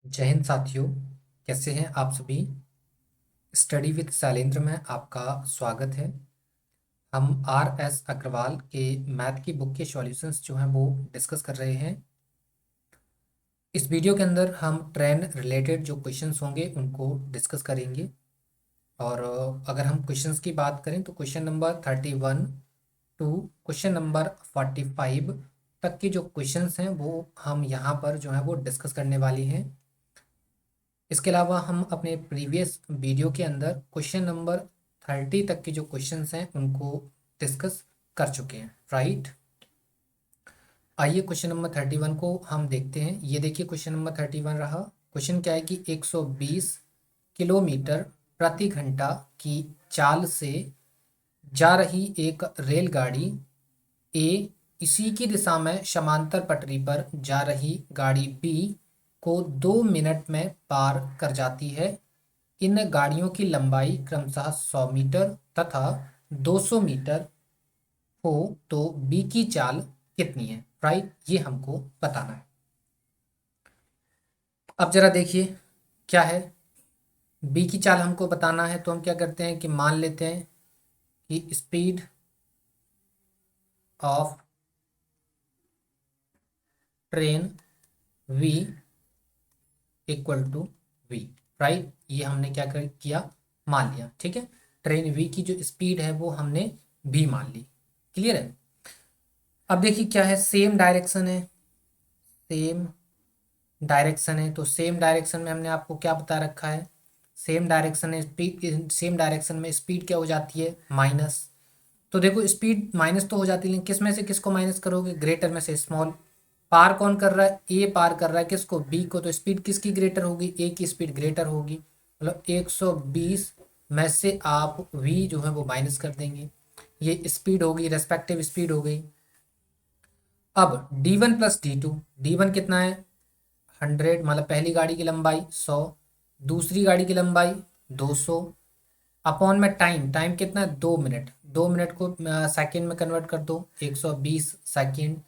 जय हिंद साथियों। कैसे हैं आप सभी। स्टडी विद शैलेंद्र में आपका स्वागत है। हम आर एस अग्रवाल के मैथ की बुक के सॉल्यूशंस जो हैं वो डिस्कस कर रहे हैं। इस वीडियो के अंदर हम ट्रेन रिलेटेड जो क्वेश्चंस होंगे उनको डिस्कस करेंगे। और अगर हम क्वेश्चंस की बात करें तो question number 31 to question number 45 तक के जो क्वेश्चंस हैं वो हम यहाँ पर जो है वो डिस्कस करने वाले हैं। इसके अलावा हम अपने प्रीवियस वीडियो के अंदर क्वेश्चन नंबर 30 तक के जो क्वेश्चंस हैं उनको डिस्कस कर चुके हैं, राइट। आइए क्वेश्चन नंबर 31 को हम देखते हैं। ये देखिए क्वेश्चन नंबर 31 रहा। क्वेश्चन क्या है कि 120 किलोमीटर प्रति घंटा की चाल से जा रही एक रेलगाड़ी ए इसी की दिशा में समांतर पटरी पर जा रही गाड़ी बी को 2 मिनट में पार कर जाती है। इन गाड़ियों की लंबाई क्रमशः 100 मीटर तथा 200 मीटर हो तो बी की चाल कितनी है, राइट। ये हमको बताना है। अब जरा देखिए क्या है। बी की चाल हमको बताना है तो हम क्या करते हैं कि मान लेते हैं कि speed of train V equal to V, right. ये हमने क्या किया, मान लिया, ठीक है। ट्रेन वी की जो स्पीड है वो हमने भी मान ली। क्लियर है। अब देखिए क्या है, सेम डायरेक्शन है, सेम डायरेक्शन है। तो सेम डायरेक्शन में हमने आपको क्या बता रखा है, सेम डायरेक्शन है स्पीड, सेम डायरेक्शन में स्पीड क्या हो जाती है, माइनस। तो देखो स्पीड माइनस तो हो जाती है, लेकिन किस में से किसको माइनस करोगे, ग्रेटर में से स्मॉल। पार कौन कर रहा है, ए पार कर रहा है किसको, बी को। तो स्पीड किसकी ग्रेटर होगी, ए की स्पीड ग्रेटर होगी। मतलब 120 में से आप वी जो है वो माइनस कर देंगे। ये स्पीड होगी, रेस्पेक्टिव स्पीड हो गई। अब D1 प्लस D2, D1 कितना है 100, मतलब पहली गाड़ी की लंबाई 100, दूसरी गाड़ी की लंबाई 200, अपॉन में टाइम, टाइम कितना है 2 मिनट, 2 मिनट को सेकंड में कन्वर्ट कर दो, 120 सेकंड।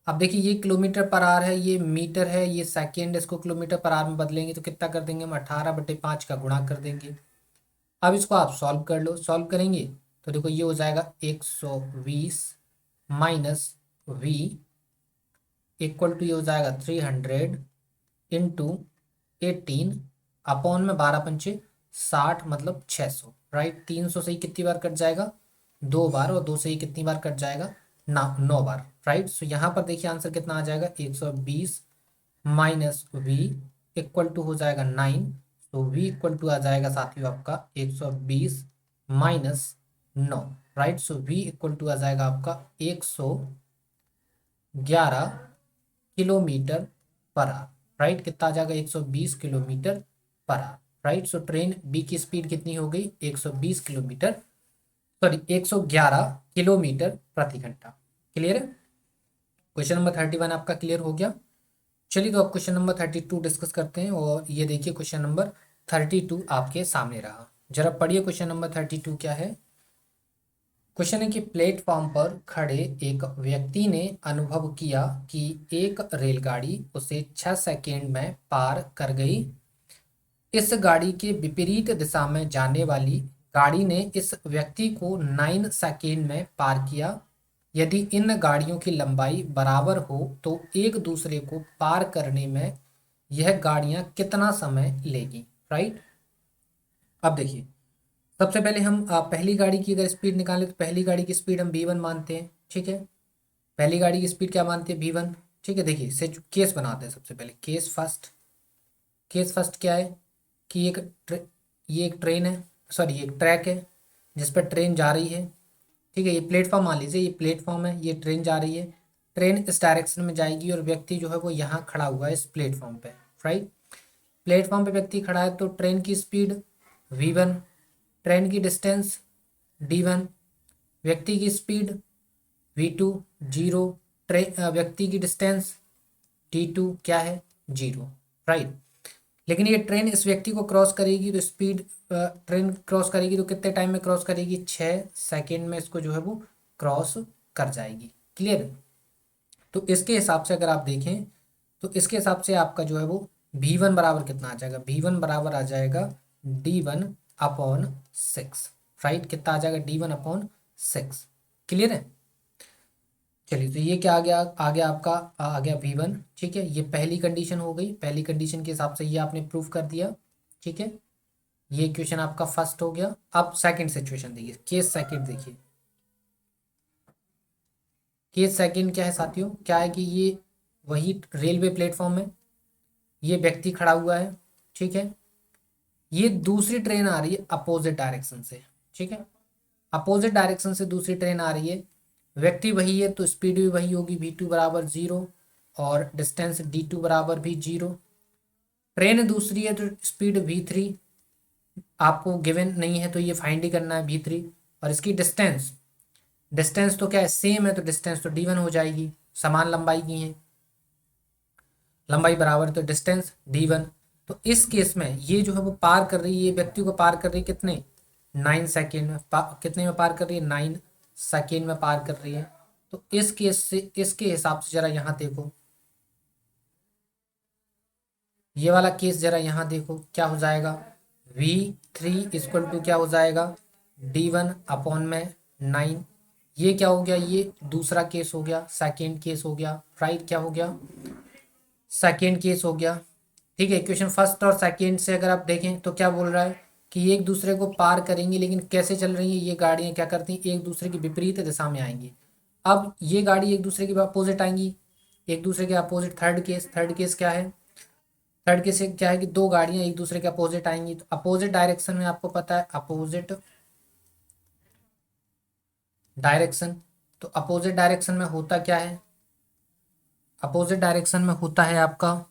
अब देखिए ये किलोमीटर पर आवर है, ये मीटर है, ये सेकंड, इसको किलोमीटर पर आवर में बदलेंगे तो कितना कर देंगे हम, 18/5 का गुणा कर देंगे। अब इसको आप सॉल्व कर लो, सॉल्व करेंगे तो देखो ये हो जाएगा 120 माइनस वी इक्वल टू ये हो जाएगा 300 इंटू 18 अपॉन में 12×5 60, मतलब 600, राइट। 300 से ही कितनी बार कट जाएगा, 2 बार, और 2 से ही कितनी बार कट जाएगा ना, 9 बार, राइट। सो यहाँ पर देखिए आंसर कितना आ जाएगा, 120 माइनस वी इक्वल टू हो जाएगा 9। तो वी इक्वल टू आ जाएगा साथियों आपका 120 minus 9, right. So V equal to आ जाएगा आपका 111 किलोमीटर पर आवर, राइट। कितना आ जाएगा, 120 kilometre per hour, right. So train B की स्पीड कितनी हो गई, 120 किलोमीटर, सॉरी 111 किलोमीटर प्रति घंटा। क्लियर है। क्वेश्चन नंबर 31 आपका क्लियर हो गया। चलिए तो अब क्वेश्चन नंबर 32 डिस्कस करते हैं। और ये देखिए क्वेश्चन नंबर 32 आपके सामने रहा। जरा पढ़िए क्वेश्चन नंबर 32 क्या है। क्वेश्चन है कि प्लेटफॉर्म पर खड़े एक व्यक्ति ने अनुभव किया कि एक रेलगाड़ी उसे 6 सेकेंड में पार कर गई। इस गाड़ी के विपरीत दिशा में जाने वाली गाड़ी ने इस व्यक्ति को 9 सेकेंड में पार किया। यदि इन गाड़ियों की लंबाई बराबर हो तो एक दूसरे को पार करने में यह गाड़ियां कितना समय लेगी, राइट। अब देखिए सबसे पहले हम पहली गाड़ी की अगर स्पीड निकालें तो पहली गाड़ी की स्पीड हम v1 मानते हैं, ठीक है। पहली गाड़ी की स्पीड क्या मानते हैं, v1, ठीक है। देखिए इसे केस बनाते हैं। सबसे पहले केस फर्स्ट, केस फर्स्ट क्या है कि ये एक ट्रेन है, सॉरी एक ट्रैक है जिस पर ट्रेन जा रही है, ठीक है। ये प्लेटफॉर्म मान लीजिए, ये प्लेटफॉर्म है, ये ट्रेन जा रही है। ट्रेन इस डायरेक्शन में जाएगी और व्यक्ति जो है वो यहाँ खड़ा हुआ है इस प्लेटफॉर्म पे, राइट। प्लेटफॉर्म पे व्यक्ति खड़ा है तो ट्रेन की स्पीड v1, ट्रेन की डिस्टेंस d1, व्यक्ति की स्पीड v2 जीरो, व्यक्ति की डिस्टेंस d2 क्या है, जीरो, राइट। लेकिन ये ट्रेन इस व्यक्ति को क्रॉस करेगी तो स्पीड, ट्रेन क्रॉस करेगी तो कितने टाइम में क्रॉस करेगी, 6 सेकेंड में इसको जो है वो क्रॉस कर जाएगी। क्लियर। तो इसके हिसाब से अगर आप देखें तो इसके हिसाब से आपका जो है वो V1 बराबर कितना आ जाएगा, V1 बराबर आ जाएगा D1/6, राइट। कितना आ जाएगा, D1/6। क्लियर है। चलिए, तो ये क्या आ गया आपका, आ गया V1। ठीक है, ये पहली कंडीशन हो गई। पहली कंडीशन के हिसाब से ये आपने प्रूफ कर दिया। ठीक है, ये इक्वेशन आपका फर्स्ट हो गया। अब सेकंड सिचुएशन देखिए, केस सेकंड देखिए। केस सेकंड क्या है साथियों, क्या है कि ये वही रेलवे प्लेटफॉर्म है, ये व्यक्ति खड़ा हुआ है। ठीक है, ये दूसरी ट्रेन आ रही है अपोजिट डायरेक्शन से। ठीक है, अपोजिट डायरेक्शन से दूसरी ट्रेन आ रही है, व्यक्ति वही है तो स्पीड भी वही होगी, V2 बराबर 0 और डिस्टेंस D2 बराबर भी 0। ट्रेन दूसरी है तो स्पीड V3 आपको गिवन नहीं है, तो ये फाइंड ही करना है V3। और इसकी डिस्टेंस, डिस्टेंस तो क्या है, सेम है, तो डिस्टेंस तो D1 हो जाएगी, समान लंबाई की है, लंबाई बराबर तो डिस्टेंस D1। तो इस केस में ये जो है वो पार कर रही है, ये व्यक्ति को पार कर रही है कितने, 9 सेकेंड में। कितने में पार कर रही है, 9 सेकेंड में पार कर रही है। तो इस केस से, इसके हिसाब से जरा यहाँ देखो, ये वाला केस जरा यहाँ देखो क्या हो जाएगा, V3 इक्वल टू क्या हो जाएगा, D1/9। ये क्या हो गया, ये दूसरा केस हो गया, सेकेंड केस हो गया, राइट। क्या हो गया, सेकेंड केस हो गया। ठीक है, इक्वेशन फर्स्ट और सेकेंड से अगर आप देखें तो क्या बोल रहा है कि एक दूसरे को पार करेंगे, लेकिन कैसे चल रही है ये गाड़ियाँ, क्या करती हैं, एक दूसरे की विपरीत दिशा में आएंगी। अब ये गाड़ी एक दूसरे के अपोजिट आएंगी, एक दूसरे के अपोजिट। थर्ड केस क्या है, थर्ड केस से क्या है कि दो गाड़ियां एक दूसरे के अपोजिट आएंगी, तो अपोजिट डायरेक्शन में आपको पता है, अपोजिट डायरेक्शन, तो अपोजिट डायरेक्शन में होता क्या है, अपोजिट डायरेक्शन में होता है आपका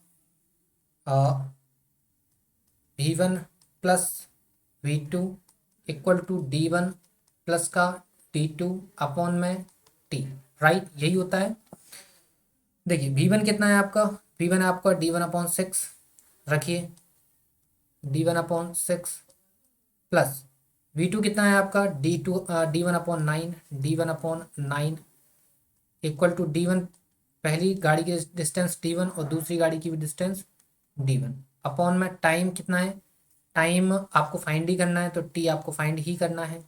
V1 plus V2 equal to D1 plus का D2 अपॉन में T, राइट। यही होता है। देखिए V1 कितना है आपका, V1 आपका D1/6 रखिए, D1/6 प्लस V2 कितना है आपका, D1/9, D1/9 equal to D1, पहली गाड़ी की डिस्टेंस D1 और दूसरी गाड़ी की भी डिस्टेंस D1 अपॉन में टाइम कितना है, टाइम आपको फाइंड ही करना है, तो T आपको फाइंड ही करना है।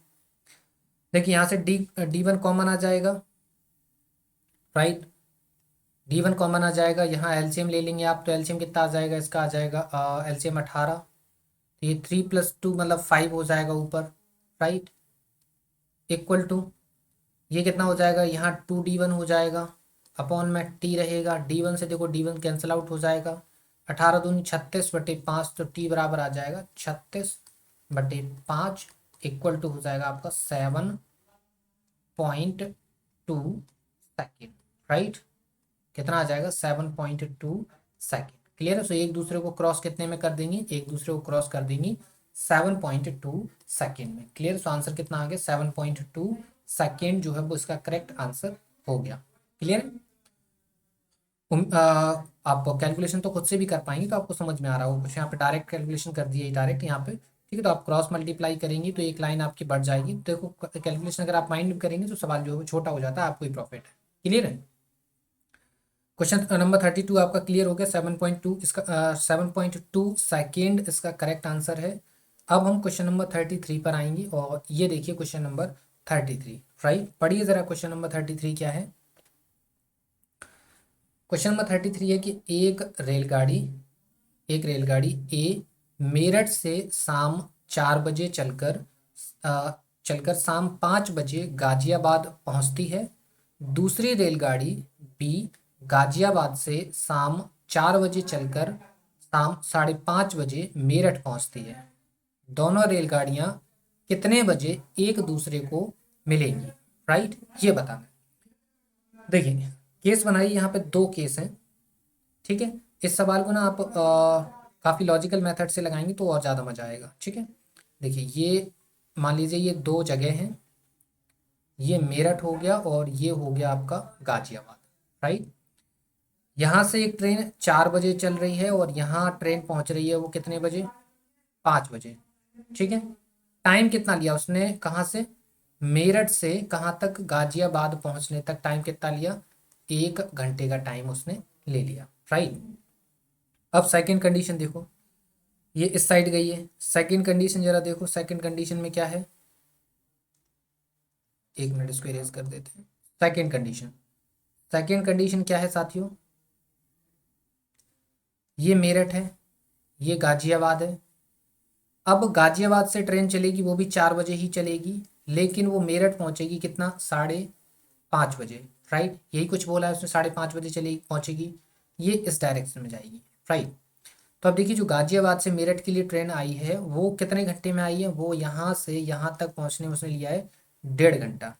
देखिए यहाँ से D1 कॉमन आ जाएगा, राइट। D1 कॉमन आ जाएगा, यहाँ एलसीएम ले लेंगे आप, तो एलसीएम कितना आ जाएगा, इसका आ जाएगा एलसीएम 18। तो ये 3 + 2 मतलब 5 हो जाएगा ऊपर, राइट। इक्वल टू ये कितना हो जाएगा, यहाँ 2D1 हो जाएगा, अपॉन में T रहेगा। D1 से देखो D1 कैंसिल आउट हो जाएगा, 18×2 36/5, तो T बराबर आ जाएगा 36/5 इक्वल टू हो जाएगा आपका 7.2 सेकेंड, राइट। कितना आ जाएगा, 7.2 सेकेंड। क्लियर है। सो एक दूसरे को क्रॉस कितने में कर देंगे, एक दूसरे को क्रॉस कर देंगे 7.2 सेकेंड में। क्लियर। सो आंसर कितना आ गया, 7.2 सेकेंड जो है वो इसका करेक्ट आंसर हो गया। क्लियर। आप कैलकुलेशन तो खुद से भी कर पाएंगे, तो आपको समझ में आ रहा होगा कुछ। यहाँ पे डायरेक्ट कैलकुलेशन कर दिया डायरेक्ट यहाँ पे। ठीक है, तो आप क्रॉस मल्टीप्लाई करेंगे तो एक लाइन आपकी बढ़ जाएगी। देखो कैलकुलेशन अगर आप माइंड में करेंगे तो सवाल जो है वो छोटा हो जाता है, आपको ही प्रॉफिट है। क्लियर है। क्वेश्चन नंबर 32 आपका क्लियर हो गया। 7.2 इसका 7.2 सेकेंड इसका करेक्ट आंसर है। अब हम क्वेश्चन नंबर 33 पर आएंगे, और ये देखिए क्वेश्चन नंबर 33, राइट। पढ़िए जरा क्वेश्चन नंबर 33 क्या है। क्वेश्चन नंबर 33 है कि एक रेलगाड़ी ए मेरठ से शाम 4 बजे चलकर शाम 5 बजे गाजियाबाद पहुंचती है। दूसरी रेलगाड़ी बी गाजियाबाद से शाम 4 बजे चलकर शाम 5:30 बजे मेरठ पहुंचती है। दोनों रेलगाड़ियां कितने बजे एक दूसरे को मिलेंगी, राइट। ये बताना। देखिए केस बनाइए, यहाँ पे दो केस हैं। ठीक है, इस सवाल को ना आप काफ़ी लॉजिकल मेथड से लगाएंगे तो और ज़्यादा मजा आएगा। ठीक है, देखिए ये मान लीजिए ये दो जगह हैं, ये मेरठ हो गया और ये हो गया आपका गाजियाबाद, राइट। यहाँ से एक ट्रेन 4 बजे चल रही है और यहाँ ट्रेन पहुँच रही है वो कितने बजे, 5 बजे। ठीक है, टाइम कितना लिया उसने, कहाँ से, मेरठ से कहाँ तक, गाजियाबाद पहुँचने तक टाइम कितना लिया, 1 घंटे का टाइम उसने ले लिया, राइट। अब सेकंड कंडीशन देखो, ये इस साइड गई है। सेकंड कंडीशन जरा देखो, सेकंड कंडीशन में क्या है, एक मिनट इसको इरेज कर देते हैं। सेकंड कंडीशन, सेकंड कंडीशन क्या है साथियों, ये मेरठ है, ये गाजियाबाद है। अब गाजियाबाद से ट्रेन चलेगी, वो भी 4 बजे ही चलेगी, लेकिन वो मेरठ पहुंचेगी कितना, 5:30 बजे। राइट, यही कुछ बोला है उसने, 5:30 बजे चलेगी, पहुंचेगी, ये इस डायरेक्शन में जाएगी। राइट, तो अब देखिए जो गाजियाबाद से मेरठ के लिए ट्रेन आई है वो कितने घंटे में आई है, वो यहाँ से यहाँ तक पहुँचने में उसने लिया है 1.5 घंटा।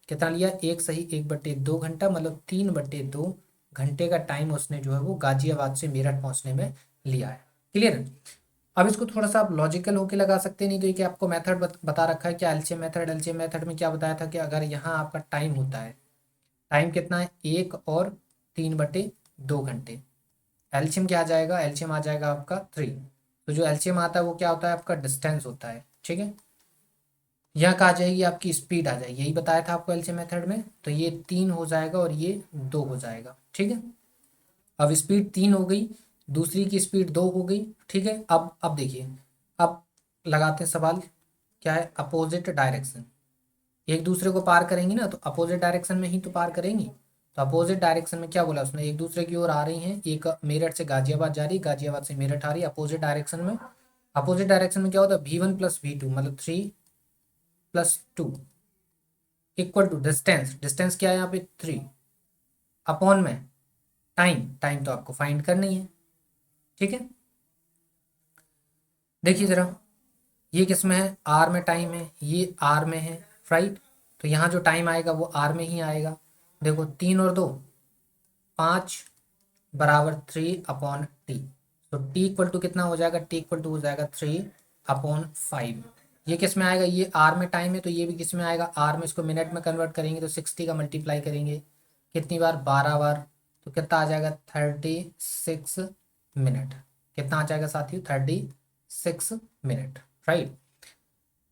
कितना लिया, 1/2 मतलब 3/2 घंटे का टाइम उसने जो है वो गाजियाबाद से मेरठ पहुँचने में लिया है। क्लियर है। अब इसको थोड़ा सा आप लॉजिकल होके लगा सकते हैं, नहीं तो ये कि आपको मेथड बता रखा है क्या, एलसीएम मेथड। एलसीएम मेथड में क्या बताया था कि अगर यहाँ आपका टाइम होता है, टाइम कितना है, 1 और 3/2 घंटे, एलसीएम क्या आ जाएगा, एलसीएम आ जाएगा आपका 3। तो जो एलसीएम आता है वो क्या होता है, आपका डिस्टेंस होता है। ठीक है, यहाँ कहा जाएगी आपकी स्पीड आ जाएगी, यही बताया था आपको एलसीएम मेथड में। तो ये 3 हो जाएगा और ये 2 हो जाएगा। ठीक है, अब स्पीड 3 हो गई, दूसरी की स्पीड 2 हो गई। ठीक है, अब देखिए, अब लगाते हैं सवाल, क्या है, अपोजिट डायरेक्शन। एक दूसरे को पार करेंगी ना, तो अपोजिट डायरेक्शन में ही तो पार करेंगी। तो अपोजिट डायरेक्शन में क्या बोला उसने, एक दूसरे की ओर आ रही हैं, एक मेरठ से गाजियाबाद जा रही, गाजियाबाद से मेरठ आ रही है, अपोजिट डायरेक्शन में। अपोजिट डायरेक्शन में क्या होता है, V1 + V2 मतलब 3 + 2 इक्वल टू डिस्टेंस, डिस्टेंस क्या है यहाँ पे 3, अपॉन में टाइम, टाइम तो आपको फाइंड करनी है। ठीक है, देखिए जरा, ये किस में है, आर में टाइम है, ये आर में है। राइट, तो यहाँ जो टाइम आएगा वो आर में ही आएगा। देखो 3 और 2 5 बराबर 3/T। तो T इक्वल टू कितना हो जाएगा, T इक्वल टू हो जाएगा 3/5। ये किस में आएगा, ये आर में टाइम है, तो ये भी किस में आएगा, आर में। इसको मिनट में कन्वर्ट करेंगे तो 60 का मल्टीप्लाई करेंगे कितनी बार, 12 बार। तो कितना आ जाएगा, 36 मिनट। कितना आ जाएगा साथियों, 36 मिनट। राइट,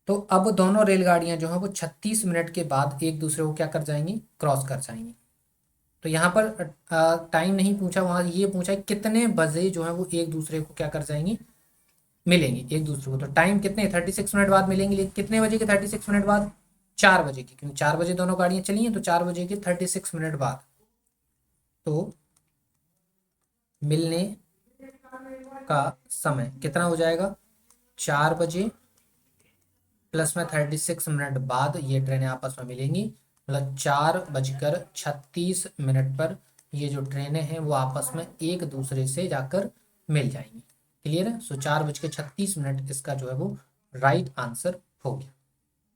तो अब दोनों रेलगाड़ियां जो है वो 36 मिनट के बाद एक दूसरे को क्या कर जाएंगी, क्रॉस कर जाएंगी। तो यहाँ पर टाइम नहीं पूछा, वहां ये पूछा है कितने बजे जो है वो एक दूसरे को क्या कर जाएंगी, मिलेंगी एक दूसरे को। तो टाइम कितने, 36 मिनट बाद मिलेंगी, लेकिन कितने बजे के 36 मिनट बाद, 4 बजे की, क्योंकि 4 बजे दोनों गाड़ियां चली हैं, तो 4 बजे के 36 मिनट बाद। तो मिलने का समय कितना हो जाएगा, 4 बजे प्लस में 36 मिनट बाद ये ट्रेनें आपस में मिलेंगी, मतलब 4:36 पर ये जो ट्रेनें हैं वो आपस में एक दूसरे से जाकर मिल जाएंगी। क्लियर है, सो 4:36 इसका जो है वो राइट आंसर हो गया।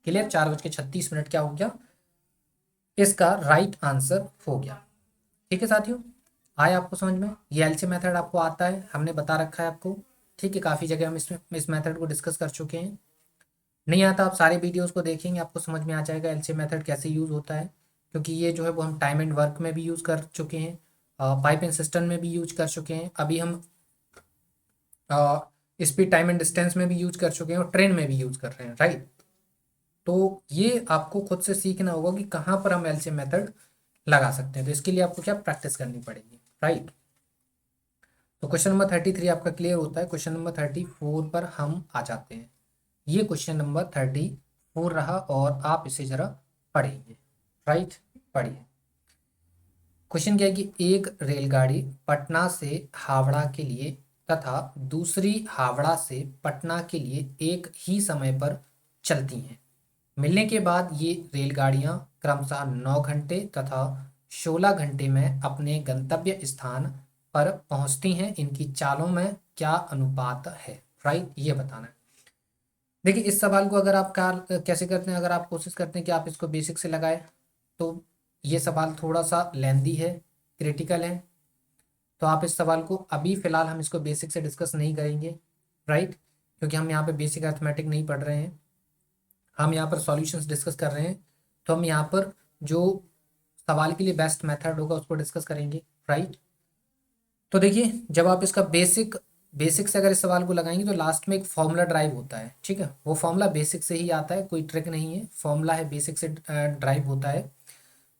क्लियर, 4:36 क्या हो गया, इसका राइट आंसर हो गया। ठीक है साथियों, आया आपको समझ में, ये एलसीएम मेथड आपको आता है, हमने बता रखा है आपको। ठीक है, काफ़ी जगह हम इस मेथड को डिस्कस कर चुके हैं। नहीं आता, आप सारे वीडियोस को देखेंगे, आपको समझ में आ जाएगा एलसीएम मेथड कैसे यूज़ होता है। क्योंकि ये जो है वो हम टाइम एंड वर्क में भी यूज़ कर चुके हैं, पाइप एंड सिस्टम में भी यूज कर चुके हैं, अभी हम स्पीड टाइम एंड डिस्टेंस में भी यूज कर चुके हैं, और ट्रेन में भी यूज कर रहे हैं। राइट, तो ये आपको खुद से सीखना होगा कि कहाँ पर हम एलसीएम मेथड लगा सकते हैं। तो इसके लिए आपको क्या प्रैक्टिस करनी पड़ेगी। राइट, तो क्वेश्चन नंबर 33 आपका क्लियर होता है। क्वेश्चन नंबर 34 पर हम आ जाते हैं। ये क्वेश्चन नंबर 34 रहा, और आप इसे जरा पढ़ेंगे। राइट, पढ़िए। क्वेश्चन क्या है कि एक रेलगाड़ी पटना से हावड़ा के लिए तथा दूसरी हावड़ा से पटना के लिए एक ही समय पर चलती हैं। मिलने के बाद ये रेलगाड़ियां क्रमशः 9 घंटे तथा 16 घंटे में अपने गंतव्य स्थान पर पहुंचती हैं। इनकी चालों में क्या अनुपात है। राइट, ये बताना है। देखिए, इस सवाल को अगर आप कैसे करते हैं, अगर आप कोशिश करते हैं कि आप इसको बेसिक से लगाएं, तो ये सवाल थोड़ा सा लेंदी है, क्रिटिकल है। तो आप इस सवाल को अभी फ़िलहाल हम इसको बेसिक से डिस्कस नहीं करेंगे। राइट, क्योंकि हम यहाँ पे बेसिक अर्थमेटिक नहीं पढ़ रहे हैं, हम यहाँ पर सॉल्यूशंस डिस्कस कर रहे हैं। तो हम यहाँ पर जो सवाल के लिए बेस्ट मेथड होगा उसको डिस्कस करेंगे। राइट, तो देखिए, जब आप इसका बेसिक से अगर इस सवाल को लगाएंगे तो लास्ट में एक फॉर्मूला ड्राइव होता है। ठीक है, वो फॉर्मूला बेसिक से ही आता है, कोई ट्रिक नहीं है, फॉर्मूला है, बेसिक से ड्राइव होता है।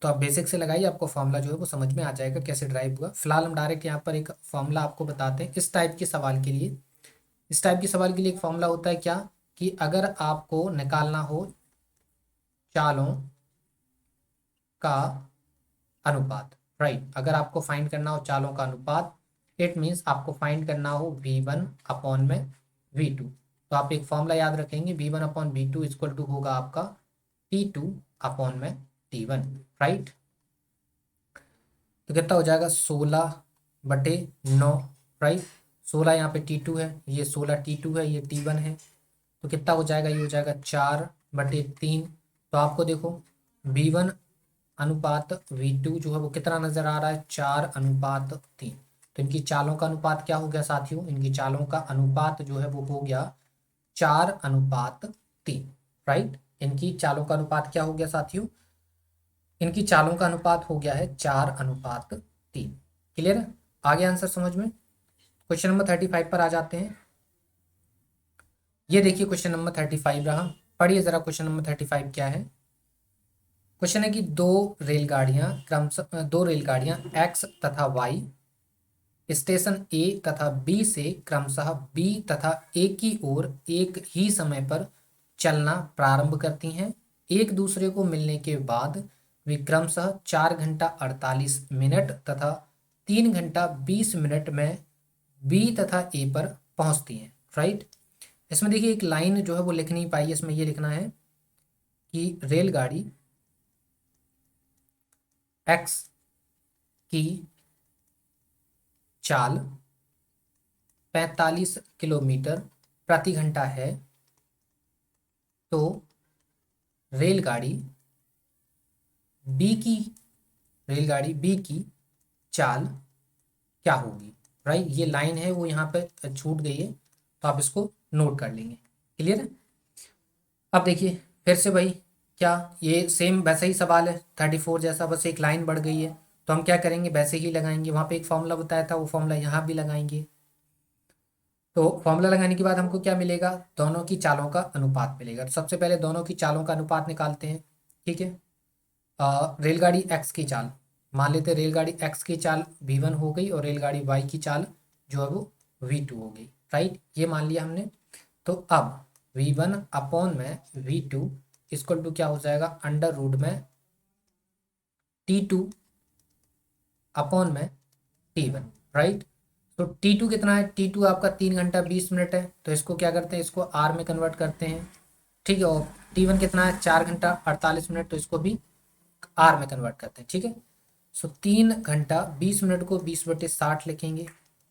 तो आप बेसिक से लगाइए, आपको फॉर्मूला जो है वो समझ में आ जाएगा कैसे ड्राइव हुआ। फिलहाल हम डायरेक्ट यहाँ पर एक फॉर्मूला आपको बताते हैं इस टाइप के सवाल के लिए। इस टाइप के सवाल के लिए एक फॉर्मूला होता है क्या, कि अगर आपको निकालना हो चालों का अनुपात, राइट, अगर आपको फाइंड करना हो चालों का अनुपात, इट मीन्स आपको फाइंड करना हो V1 अपॉन में V2, तो आप एक फॉर्मूला याद रखेंगे, V1 upon V2 equal to होगा आपका T2 अपॉन में T1, राइट। तो कितना हो जाएगा 16/9, राइट। 16 यहाँ पे T2 है, ये 16 T2 है, ये T1 है, तो कितना हो जाएगा, ये हो जाएगा 4/3। तो आपको देखो V1 अनुपात V2 जो है वो कितना नजर आ रहा है, 4/3। तो इनकी चालों का अनुपात क्या हो गया साथियों, इनकी चालों का अनुपात जो है वो हो गया 4/3, राइट। इनकी चालों का अनुपात क्या हो गया साथियों, इनकी चालों का अनुपात हो गया है 4/3। क्लियर है, आगे आंसर समझ में। क्वेश्चन नंबर 35 पर आ जाते हैं। ये देखिए क्वेश्चन नंबर 35 रहा, पढ़िए जरा क्वेश्चन नंबर 35 क्या है। क्वेश्चन है कि दो रेलगाड़ियां एक्स तथा वाई स्टेशन ए तथा बी से क्रमशः बी तथा ए की ओर एक ही समय पर चलना प्रारंभ करती हैं। एक दूसरे को मिलने के बाद वे क्रमशः 4 घंटा 48 मिनट तथा 3 घंटा 20 मिनट में बी तथा ए पर पहुंचती हैं, राइट। इसमें देखिए एक लाइन जो है वो लिख नहीं पाई, इसमें ये लिखना है कि रेलगाड़ी एक्स की चाल 45 किलोमीटर प्रति घंटा है, तो रेलगाड़ी बी की रेलगाड़ी बी की चाल क्या होगी, राइट। ये लाइन है वो यहाँ पे छूट गई है, तो आप इसको नोट कर लेंगे। क्लियर है। अब देखिए फिर से भाई क्या, ये सेम वैसा ही सवाल है 34 जैसा, बस एक लाइन बढ़ गई है, तो हम क्या करेंगे, वैसे ही लगाएंगे। वहाँ पे एक फॉर्मूला बताया था, वो फॉर्मूला यहाँ भी लगाएंगे। तो फॉर्मूला लगाने के बाद हमको क्या मिलेगा, दोनों की चालों का अनुपात मिलेगा। तो सबसे पहले दोनों की चालों का अनुपात निकालते हैं, ठीक है। रेलगाड़ी एक्स की चाल, मान लेते हैं रेलगाड़ी एक्स की चाल V1 हो गई और रेलगाड़ी वाई की चाल जो है वो V2 हो गई, राइट, ये मान लिया हमने। तो अब V1 अपॉन में V2 इक्वल टू क्या हो जाएगा, अंडर रूट में T2 अपॉन में T1, राइट। तो T2 कितना है, T2 आपका 3 घंटा 20 मिनट है, तो इसको क्या करते हैं, इसको R में कन्वर्ट करते हैं, ठीक है। और T1 कितना है 4 घंटा 48 मिनट, तो इसको भी R में कन्वर्ट करते हैं, ठीक है। सो 3 घंटा 20 मिनट को 20/60 लिखेंगे,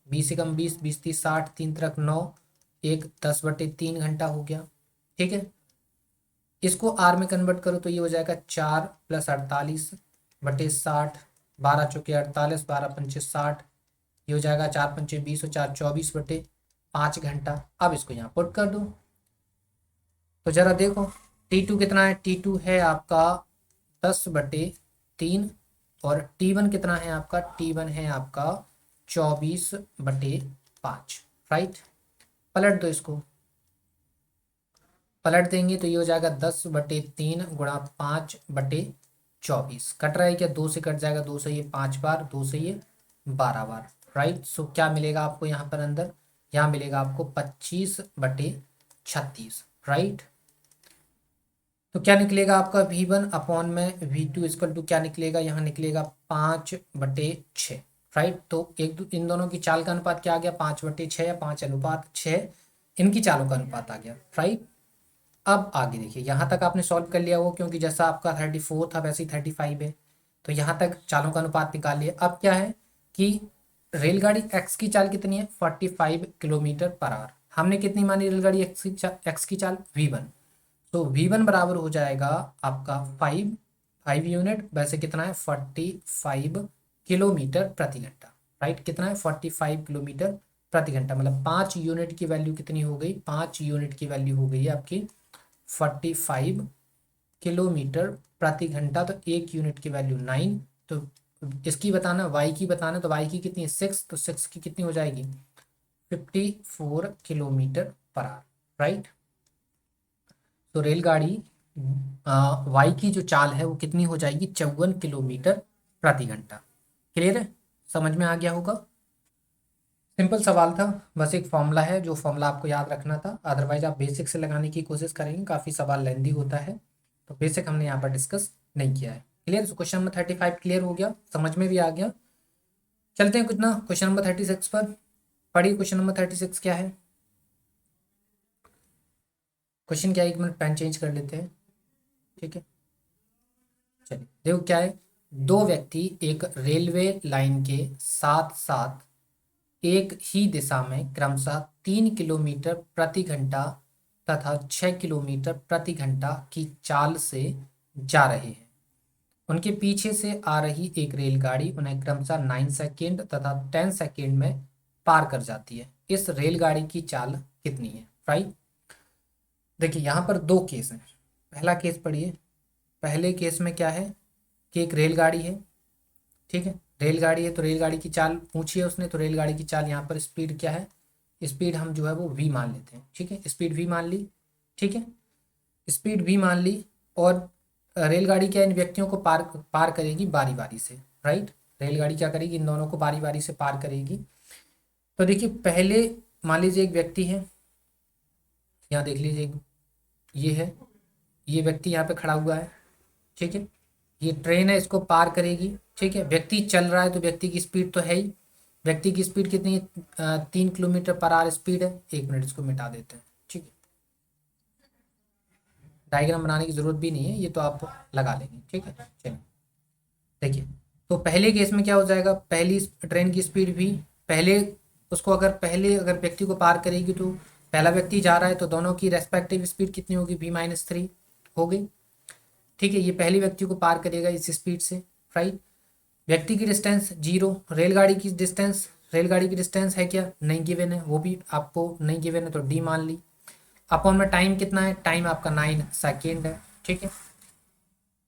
20 से कम 20, 20 30 60, 3 × 9, एक 10/3 घंटा हो गया, ठीक है। इसको R में कन्वर्ट करो तो ये हो जाएगा 4 + 48/60, 12×4 = 48, 12×5 = 60, ये हो जाएगा 4×5 = 20 और 4 = 24/5 घंटा। अब इसको यहाँ पुट कर दो, तो जरा देखो T2 कितना है, T2 है आपका 10/3 और T1 कितना है आपका, T1 है आपका 24/5, राइट। पलट दो, इसको पलट देंगे तो ये हो जाएगा 10/3 गुणा 5/24, कट रहा है क्या, 2 से कट जाएगा, 2 से ये 5 बार, 2 से ये 12 बार, राइट। सो क्या मिलेगा आपको यहाँ पर अंदर, यहाँ मिलेगा आपको 25/36, राइट। तो क्या निकलेगा आपका V1 अपॉन में V2 इक्वल टू क्या निकलेगा, यहाँ निकलेगा 5/6, राइट। तो इन दोनों की चाल का अनुपात क्या आ गया, 5/6 या 5/6, इनकी चालों का अनुपात आ गया, राइट। अब आगे देखिए, यहाँ तक आपने सॉल्व कर लिया वो, क्योंकि जैसा आपका 34 था वैसे ही 35 है, तो यहाँ तक चालों का अनुपात निकाल लिया। अब क्या है कि रेलगाड़ी एक्स की चाल कितनी है, 45 किलोमीटर/आवर। हमने कितनी मानी रेलगाड़ी एक्स की चाल V1, तो V1 बराबर हो जाएगा आपका 5 यूनिट, वैसे कितना है 45 किलोमीटर प्रति घंटा, राइट। कितना है 45 किलोमीटर प्रति घंटा, मतलब 5 यूनिट की वैल्यू कितनी हो गई, 5 यूनिट की वैल्यू हो गई है आपकी 45 किलोमीटर प्रति घंटा। तो 1 यूनिट की वैल्यू 9, तो इसकी बताना वाई की बताना, तो वाई की कितनी है 6, तो 6 की कितनी हो जाएगी 54 किलोमीटर/आवर, राइट। तो रेलगाड़ी वाई की जो चाल है वो कितनी हो जाएगी, 54 किलोमीटर प्रति घंटा। क्लियर है, समझ में आ गया होगा। सिंपल सवाल था, बस एक फॉर्मूला है जो फॉर्मूला आपको याद रखना था, अदरवाइज आप बेसिक से लगाने की कोशिश करेंगे, काफ़ी सवाल लेंदी होता है, तो बेसिक हमने यहाँ पर डिस्कस नहीं किया है। क्लियर, तो क्वेश्चन नंबर 35 क्लियर हो गया, समझ में भी आ गया। चलते हैं कुछ ना क्वेश्चन नंबर 36 पर। पढ़िए क्वेश्चन नंबर 36 क्या है। क्वेश्चन क्या है, एक मिनट पेन चेंज कर लेते हैं, ठीक है। चलिए देखो क्या है, दो व्यक्ति एक रेलवे लाइन के साथ साथ एक ही दिशा में क्रमशः 3 किलोमीटर प्रति घंटा तथा 6 किलोमीटर प्रति घंटा की चाल से जा रहे हैं। उनके पीछे से आ रही एक रेलगाड़ी उन्हें क्रमशः 9 सेकेंड तथा 10 सेकेंड में पार कर जाती है। इस रेलगाड़ी की चाल कितनी है, राइट। देखिए यहाँ पर दो केस हैं। पहला केस पढ़िए। पहले केस में क्या है कि एक रेलगाड़ी है, ठीक है, रेलगाड़ी है तो रेलगाड़ी की चाल पूछी है उसने, तो रेलगाड़ी की चाल यहाँ पर स्पीड क्या है, स्पीड हम जो है वो v मान लेते हैं, ठीक है, स्पीड v मान ली, ठीक है, स्पीड v मान ली। और रेलगाड़ी क्या इन व्यक्तियों को पार पार करेगी बारी बारी से, राइट। रेलगाड़ी क्या करेगी, इन दोनों को बारी बारी से पार करेगी। तो देखिए पहले मान लीजिए एक व्यक्ति है, यहाँ देख लीजिए, ये है, ये व्यक्ति यहाँ पे खड़ा हुआ है, ठीक है, ये ट्रेन है इसको पार करेगी, ठीक है, व्यक्ति चल रहा है तो व्यक्ति की स्पीड तो है ही, व्यक्ति की स्पीड कितनी है, 3 किलोमीटर पर आवर स्पीड है। एक मिनट इसको मिटा देते हैं, ठीक है, डायग्राम बनाने की जरूरत भी नहीं है, ये तो आप लगा लेंगे, ठीक है। चलिए देखिए, तो पहले केस में क्या हो जाएगा, पहली ट्रेन की स्पीड भी पहले, उसको अगर पहले अगर व्यक्ति को पार करेगी तो पहला व्यक्ति जा रहा है तो दोनों की रेस्पेक्टिव स्पीड कितनी होगी, v-3 हो गई, ठीक है। ये पहले व्यक्ति को पार करेगा इस स्पीड से, राइट। व्यक्ति की डिस्टेंस 0, रेलगाड़ी की डिस्टेंस है क्या, नहीं गिवन है, वो भी आपको नहीं गिवन है तो डी मान ली। अपॉन में टाइम कितना है, टाइम आपका 9 सेकेंड है, ठीक है,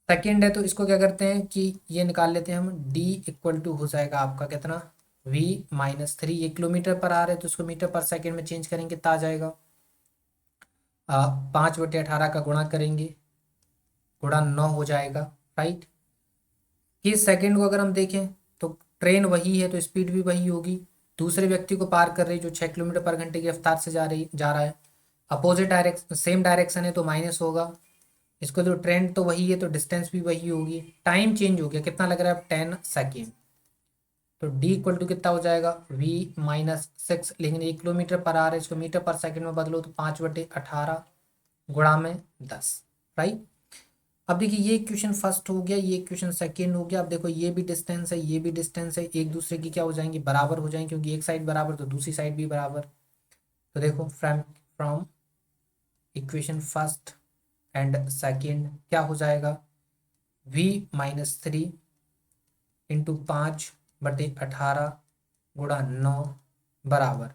सेकेंड है। तो इसको क्या करते हैं कि ये निकाल लेते हैं हम, डी इक्वल टू हो जाएगा आपका कितना, v-3, ये किलोमीटर पर आ रहा है तो इसको मीटर पर सेकेंड में चेंज करेंगे कितना आ जाएगा, 5/18 का गुणा करेंगे, गुणा 9 हो जाएगा, राइट। इस सेकंड को अगर हम देखें तो ट्रेन वही है तो स्पीड भी वही होगी, दूसरे व्यक्ति को पार कर रही जो 6 किलोमीटर पर घंटे की रफ्तार से जा रहा है, अपोजिट डायरेक्शन सेम डायरेक्शन है तो माइनस होगा, इसको जो ट्रेंड तो वही है तो डिस्टेंस भी वही होगी, टाइम चेंज हो गया, कितना लग रहा है अब 10 सेकेंड, तो डी इक्वल टू कितना हो जाएगा, v-6, लेकिन 1 किलोमीटर पर आवर है, इसको मीटर पर सेकंड में बदलो तो 5/18 गुणा में 10, राइट। अब देखिए ये इक्वेशन फर्स्ट हो गया, ये इक्वेशन सेकंड हो गया। अब देखो ये भी डिस्टेंस है, ये भी डिस्टेंस है, एक दूसरे की क्या हो जाएंगे, बराबर हो जाएंगे, क्योंकि एक साइड बराबर तो दूसरी साइड भी बराबर। तो देखो from equation first and second क्या हो जाएगा, v-3 इंटू 5/18 गुणा 9 बराबर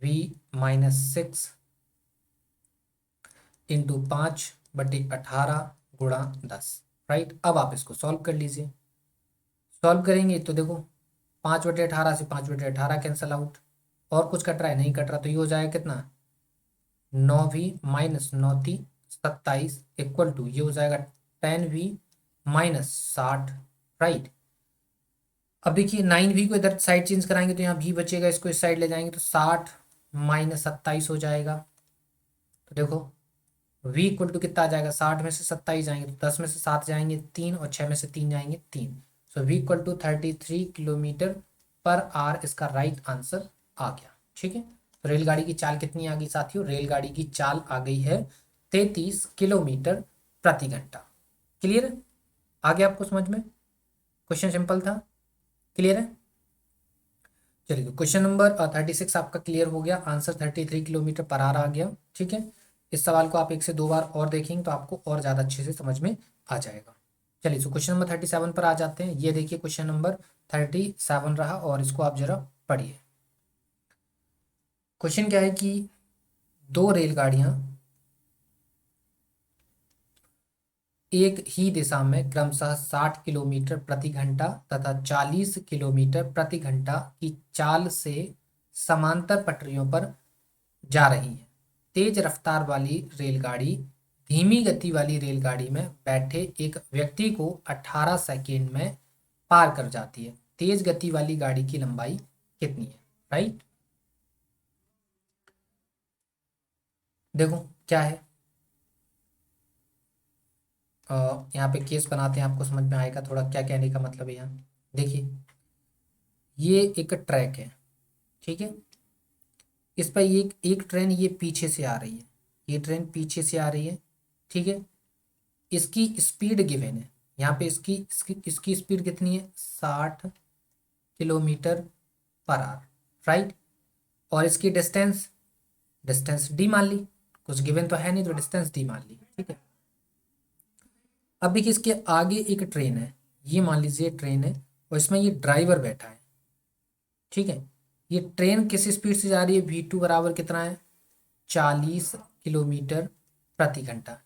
v-6 इंटू 5/18 गुणा 10, राइट। अब आप इसको सॉल्व कर लीजिए, सॉल्व करेंगे तो देखो 5/18 से 5/18 कैंसल आउट, और कुछ कट रहा है, नहीं कट रहा, तो ये हो जाएगा कितना, 9v-9 × 9 = 27 इक्वल टू ये हो जाएगा 10v-60, राइट। अब देखिए 9v को इधर साइड चेंज कराएंगे तो यहाँ v बचेगा, इसको इस साइड ले जाएंगे तो 60 - 27 हो जाएगा। तो देखो v इक्वल टू कितना आ जाएगा, 60 में से 27 जाएंगे तो 10 में से 7 जाएंगे 3, और 6 में से 3 जाएंगे 3, so v equal to 33 kilometre per hour इसका राइट आंसर आ गया, ठीक है। तो रेलगाड़ी की चाल कितनी आ गई साथियों, रेलगाड़ी की चाल आ गई है 33 किलोमीटर प्रति घंटा। क्लियर है, आ गया आपको समझ में, क्वेश्चन सिंपल था, क्लियर है। चलिए तो क्वेश्चन नंबर 36 आपका क्लियर हो गया, आंसर 33 किलोमीटर पर आवर आ गया, ठीक है। इस सवाल को आप 1 से 2 बार और देखेंगे तो आपको और ज़्यादा अच्छे से समझ में आ जाएगा। चलिए तो क्वेश्चन नंबर 37 पर आ जाते हैं। ये देखिए क्वेश्चन नंबर 37 रहा और इसको आप जरा पढ़िए। क्वेश्चन क्या है कि दो रेलगाड़ियां एक ही दिशा में क्रमशः 60 किलोमीटर प्रति घंटा तथा 40 किलोमीटर प्रति घंटा की चाल से समांतर पटरियों पर जा रही है। तेज रफ्तार वाली रेलगाड़ी धीमी गति वाली रेलगाड़ी में बैठे एक व्यक्ति को 18 सेकेंड में पार कर जाती है। तेज गति वाली गाड़ी की लंबाई कितनी है? राइट, देखो क्या है, यहाँ पे केस बनाते हैं, आपको समझ में आएगा थोड़ा क्या कहने का मतलब है। यहाँ देखिए, ये एक ट्रैक है, ठीक है, इस पर एक ट्रेन ये पीछे से आ रही है, ये ट्रेन पीछे से आ रही है, ठीक है, इसकी स्पीड गिवन है यहाँ पे, इसकी स्पीड कितनी है? 60 किलोमीटर पर आवर, राइट। और इसकी डिस्टेंस, डिस्टेंस डी मान ली, कुछ गिवन तो है नहीं तो डिस्टेंस डी मान ली, ठीक है। अब देखिए इसके आगे एक ट्रेन है, ये मान लीजिए ट्रेन है और इसमें ये ड्राइवर बैठा है, ठीक है। ये ट्रेन किस स्पीड से जा रही है? V2 बराबर कितना है? 40 किलोमीटर प्रति घंटा।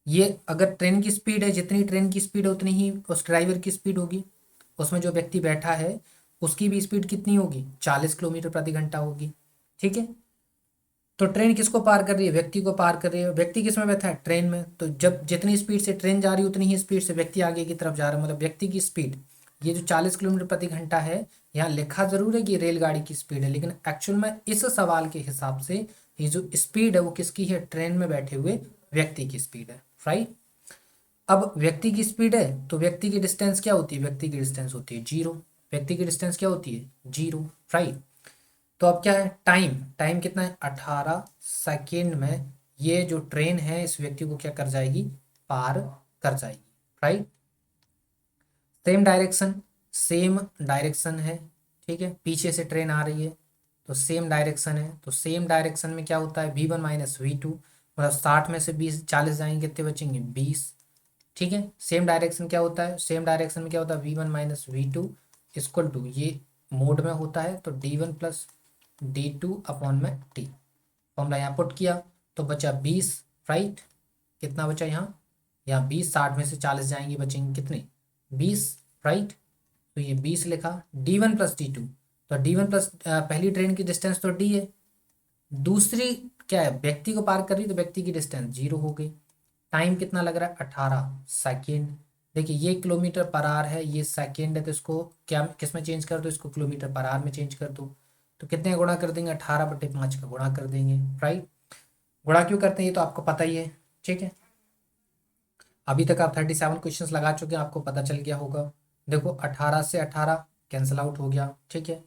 ये अगर ट्रेन की स्पीड है, जितनी ट्रेन की स्पीड है उतनी ही उस ड्राइवर की स्पीड होगी, उसमें जो व्यक्ति बैठा है उसकी भी स्पीड कितनी होगी? 40 किलोमीटर प्रति घंटा होगी, ठीक है। तो ट्रेन किसको पार कर रही है? व्यक्ति को पार कर रही है। व्यक्ति किस में बैठा है? ट्रेन में। तो जब जितनी स्पीड से ट्रेन जा रही है उतनी ही स्पीड से व्यक्ति आगे की तरफ जा रहा है, मतलब व्यक्ति की स्पीड ये जो 40 किलोमीटर प्रति घंटा है, यहाँ लिखा जरूर है कि रेलगाड़ी की स्पीड है, लेकिन एक्चुअल में इस सवाल के हिसाब से ये जो स्पीड है वो किसकी है? ट्रेन में बैठे हुए व्यक्ति की स्पीड है, राइट। अब व्यक्ति की स्पीड है तो व्यक्ति की डिस्टेंस क्या होती है? व्यक्ति की डिस्टेंस होती है 0। व्यक्ति की डिस्टेंस क्या होती है? 0, राइट। तो अब क्या है? टाइम, टाइम कितना है? 18 सेकेंड में ये जो ट्रेन है इस व्यक्ति को क्या कर जाएगी? पार कर जाएगी, right. Same direction, same direction है, ठीक है, पीछे से ट्रेन आ रही है तो सेम डायरेक्शन है, तो सेम डायरेक्शन में क्या होता है? V1 माइनस V2, मतलब 60 में से 20 40 जाएंगे, कितने बचेंगे? 20, ठीक है। सेम डायरेक्शन क्या होता है? सेम डायरेक्शन में क्या होता है? V1 minus V2 equal to, ये मोड में होता है तो D1 प्लस D2 अपॉन में T, फॉर्मूला यहाँ पुट किया तो बचा 20, राइट। कितना बचा यहाँ? यहाँ 20, 60 में से 40 जाएंगे, बचेंगे कितने? 20, राइट। तो ये 20 लिखा। D1 प्लस D2, तो D1 प्लस पहली ट्रेन की डिस्टेंस तो D है, दूसरी क्या है? व्यक्ति को पार कर रही तो व्यक्ति की डिस्टेंस 0 हो गई। टाइम कितना लग रहा है? 18 सेकेंड। देखिए ये किलोमीटर पर आवर है, ये सेकेंड है, तो इसको क्या किस में चेंज कर दो? इसको किलोमीटर पर आवर में चेंज कर दो। तो कितने का गुणा कर देंगे? 18/5 का गुणा कर देंगे, राइट। गुणा क्यों करते हैं ये तो आपको पता ही है, ठीक है। अभी तक आप 37 क्वेश्चंस लगा चुके हैं, आपको पता चल गया होगा। देखो 18 से 18 कैंसिल आउट हो गया, ठीक है।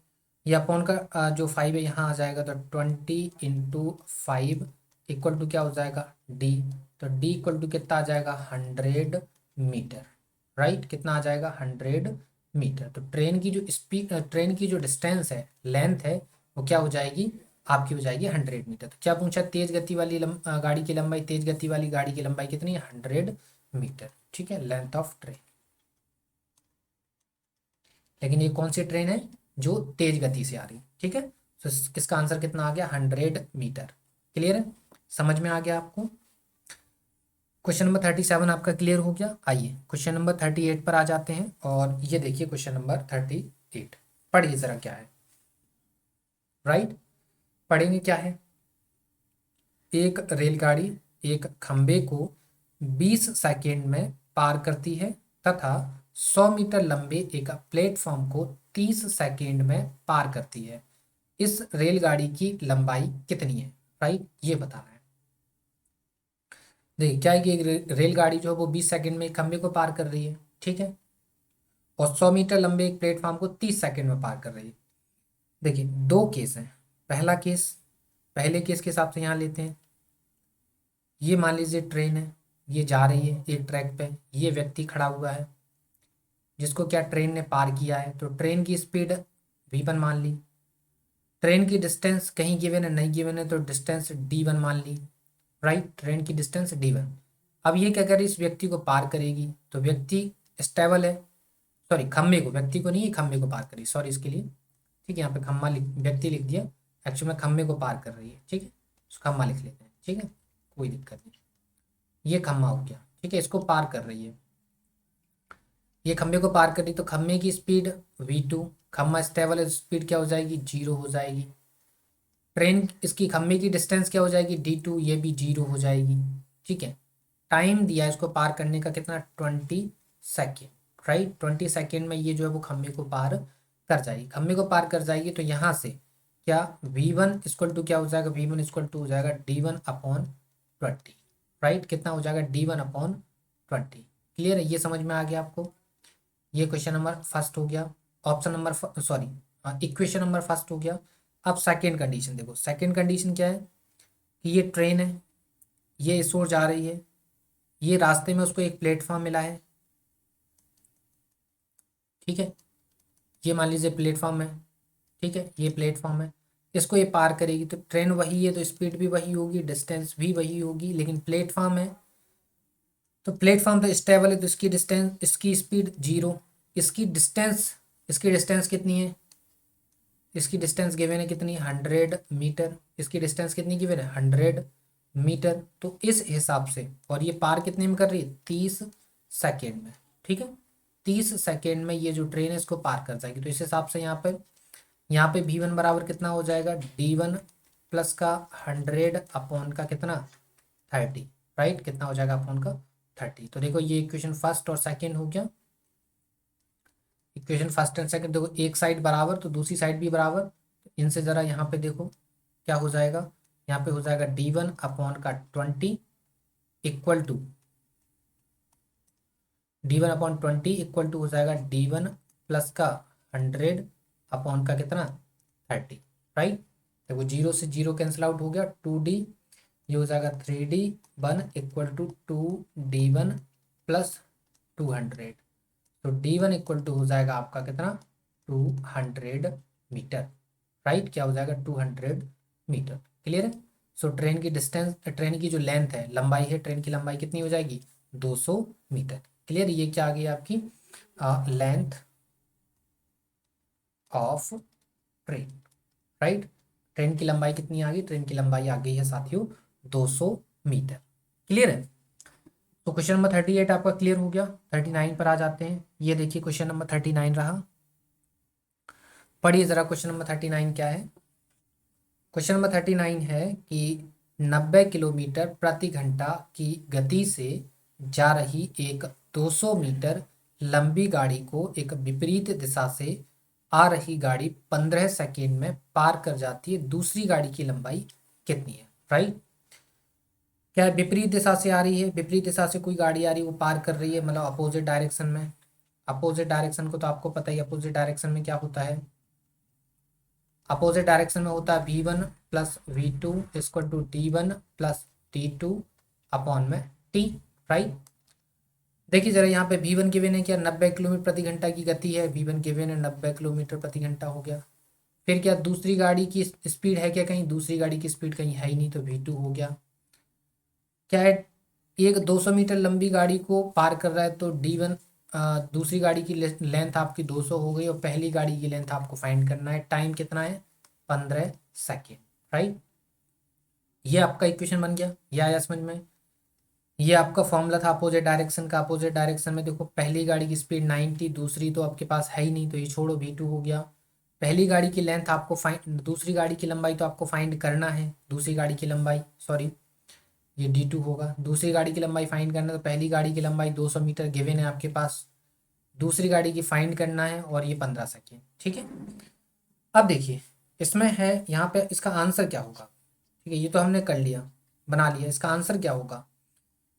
ये अपॉन का जो 5 है यहाँ आ जाएगा, तो 20 इंटू 5 इक्वल टू क्या हो जाएगा? D। तो D इक्वल टू कितना आ जाएगा? 100 मीटर, राइट। कितना आ जाएगा? 100 मीटर। तो ट्रेन की जो स्पीड, ट्रेन की जो डिस्टेंस है, लेंथ है, वो क्या हो जाएगी? आपकी हो जाएगी 100 मीटर। तो क्या पूछा? तेज गति वाली गाड़ी की लंबाई, तेज गति वाली गाड़ी की लंबाई कितनी है? 100 मीटर, ठीक है, लेंथ ऑफ ट्रेन। लेकिन ये कौन सी ट्रेन है? जो तेज गति से आ रही है, ठीक है। तो इसका आंसर कितना आ गया? 100 मीटर। क्लियर है? समझ में आ गया आपको? क्वेश्चन नंबर 37 आपका क्लियर हो गया। आइए क्वेश्चन नंबर 38 पर आ जाते हैं, और ये देखिए क्वेश्चन नंबर 38, पढ़िए जरा क्या है, राइट। पढ़ेंगे क्या है? एक रेलगाड़ी एक खंबे को 20 सेकेंड में पार करती है तथा 100 मीटर लंबे एक प्लेटफॉर्म को 30 सेकेंड में पार करती है। इस रेलगाड़ी की लंबाई कितनी है? राइट, ये बताना है। देखिए क्या है कि एक रेलगाड़ी जो है वो 20 सेकेंड में एक खंबे को पार कर रही है, ठीक है, और 100 मीटर लंबे एक प्लेटफॉर्म को 30 सेकेंड में पार कर रही है। देखिए दो केस हैं। पहला केस, पहले केस के हिसाब से यहाँ लेते हैं। ये मान लीजिए ट्रेन है, ये जा रही है एक ट्रैक पे, ये व्यक्ति खड़ा हुआ है जिसको क्या ट्रेन ने पार किया है, तो ट्रेन की स्पीड V1 मान ली। ट्रेन की डिस्टेंस कहीं गिवन है, नहीं गिवन है, तो डिस्टेंस D1 मान ली, राइट। ट्रेन की डिस्टेंस D1। अब ये क्या करे? इस व्यक्ति को पार करेगी, तो व्यक्ति स्टेबल है, सॉरी खम्भे को, व्यक्ति को नहीं, खम्भे को पार करेगी, सॉरी इसके लिए, ठीक है। यहाँ पे खम्भा व्यक्ति लिख दिया, एक्चुअल में खम्भे को पार कर रही है, ठीक है, खम्भा लिख लेते हैं, ठीक है, कोई दिक्कत नहीं। ये खम्भा हो गया, ठीक है, इसको पार कर रही है, ये खंबे को पार कर रही, तो खंबे की स्पीड V2, खम्बा स्टेबल है, स्पीड क्या हो जाएगी? 0 हो जाएगी। ट्रेन इसकी खंबे की डिस्टेंस क्या हो जाएगी? D2, ये भी 0 हो जाएगी, ठीक है। टाइम दिया है इसको पार करने का कितना, 20 सेकेंड, राइट। 20 सेकेंड में ये जो है वो खम्भे को पार कर जाएगी। खम्भे को पार कर जाएगी तो यहाँ से क्या v1 इक्वल टू क्या हो जाएगा, v1 इक्वल टू हो जाएगा d1/20, राइट। कितना हो जाएगा, d1/20। क्लियर है, ये समझ में आ गया आपको। ये क्वेश्चन नंबर फर्स्ट हो गया, option number sorry equation number first हो गया। अब सेकेंड कंडीशन देखो, सेकेंड कंडीशन क्या है कि ये ट्रेन है, ये इस ओर जा रही है, ये रास्ते में उसको एक प्लेटफॉर्म मिला है, ठीक है। ये मान लीजिए प्लेटफॉर्म है, ठीक है, ये प्लेटफॉर्म है, इसको ये पार करेगी तो ट्रेन वही है तो स्पीड भी वही होगी, डिस्टेंस भी वही होगी, लेकिन प्लेटफॉर्म है तो प्लेटफॉर्म तो स्टेबल है तो इसकी डिस्टेंस, इसकी स्पीड 0, इसकी डिस्टेंस कितनी है, इसकी डिस्टेंस गिवन है कितनी, 100 मीटर। इसकी डिस्टेंस कितनी गिवन है, 100 मीटर। तो इस हिसाब से, और ये पार कितने में कर रही है, 30 सेकेंड में, ठीक है। 30 सेकेंड में ये जो ट्रेन है इसको पार कर जाएगी। तो इस हिसाब से यहाँ पे v1 बराबर कितना हो जाएगा, d1 प्लस का 100 अपॉन का कितना, 30, राइट। कितना हो जाएगा अपॉन का 30। तो देखो ये इक्वेशन फर्स्ट और सेकेंड हो गया। इक्वेशन फर्स्ट एंड सेकंड देखो, एक साइड बराबर तो दूसरी साइड भी बराबर। इनसे ज़रा यहाँ पे देखो क्या हो जाएगा, यहाँ पे हो जाएगा d1/20 equal to d1/20 equal to हो जाएगा d1 प्लस का 100 अपॉन का कितना, 30, राइट। देखो 0 से 0 कैंसिल आउट हो गया, 2d, ये हो जाएगा 3d1 equal to 2d1 plus 200। तो d1 इक्वल टू हो जाएगा आपका कितना, 200 मीटर, राइट। क्या हो जाएगा, 200 मीटर। क्लियर है। सो ट्रेन की डिस्टेंस, ट्रेन की जो लेंथ है, लंबाई है, ट्रेन की लंबाई कितनी हो जाएगी, 200 मीटर। क्लियर। ये क्या आ गई आपकी length of train, right. Train की लंबाई कितनी आ गई, ट्रेन की लंबाई आ गई है साथियों 200 मीटर। क्लियर है। तो क्वेश्चन नंबर 38 आपका क्लियर हो गया। 39 पर आ जाते हैं। ये देखिए क्वेश्चन नंबर 39 रहा, पढ़िए जरा क्वेश्चन नंबर 39 क्या है। क्वेश्चन नंबर 39 है कि 90 किलोमीटर प्रति घंटा की गति से जा रही एक 200 मीटर लंबी गाड़ी को एक विपरीत दिशा से आ रही गाड़ी 15 सेकेंड में पार कर जाती है, दूसरी गाड़ी की लंबाई कितनी है, राइट। क्या है, विपरीत दिशा से आ रही है, विपरीत दिशा से कोई गाड़ी आ रही है, वो पार कर रही है, मतलब अपोजिट डायरेक्शन में। अपोजिट डायरेक्शन को तो आपको पता ही, अपोजिट डायरेक्शन में क्या होता है, अपोजिट डायरेक्शन में होता है v1 plus v2 equal to d1 plus d2 upon में t, राइट। देखिए जरा यहाँ पे v1 गिवन है क्या, 90 किलोमीटर प्रति घंटा की गति है, v1 गिवन है 90 किलोमीटर प्रति घंटा हो गया। फिर क्या दूसरी गाड़ी की स्पीड है क्या, कहीं दूसरी गाड़ी की स्पीड कहीं है ही नहीं, तो v2 हो गया। क्या है, एक 200 मीटर लंबी गाड़ी को पार कर रहा है तो d1, दूसरी गाड़ी की लेंथ आपकी 200 हो गई और पहली गाड़ी की लेंथ आपको फाइंड करना है। टाइम कितना है, 15 सेकेंड, राइट। ये आपका इक्वेशन बन गया, ये आया समझ में। ये आपका फॉर्मूला था अपोजिट डायरेक्शन का। अपोजिट डायरेक्शन में देखो पहली गाड़ी की स्पीड 90, दूसरी तो आपके पास है ही नहीं तो ये छोड़ो, v2 हो गया। पहली गाड़ी की लेंथ आपको फाइंड, दूसरी गाड़ी की लंबाई तो आपको फाइंड करना है, दूसरी गाड़ी की लंबाई, सॉरी ये d2 होगा। दूसरी गाड़ी की लंबाई फाइंड करना है तो पहली गाड़ी की लंबाई 200 मीटर गिवन है आपके पास, दूसरी गाड़ी की फाइंड करना है और ये 15 सेकेंड, ठीक है। अब देखिए इसमें है यहाँ पे इसका आंसर क्या होगा, ठीक है। ये तो हमने कर लिया, बना लिया। इसका आंसर क्या होगा,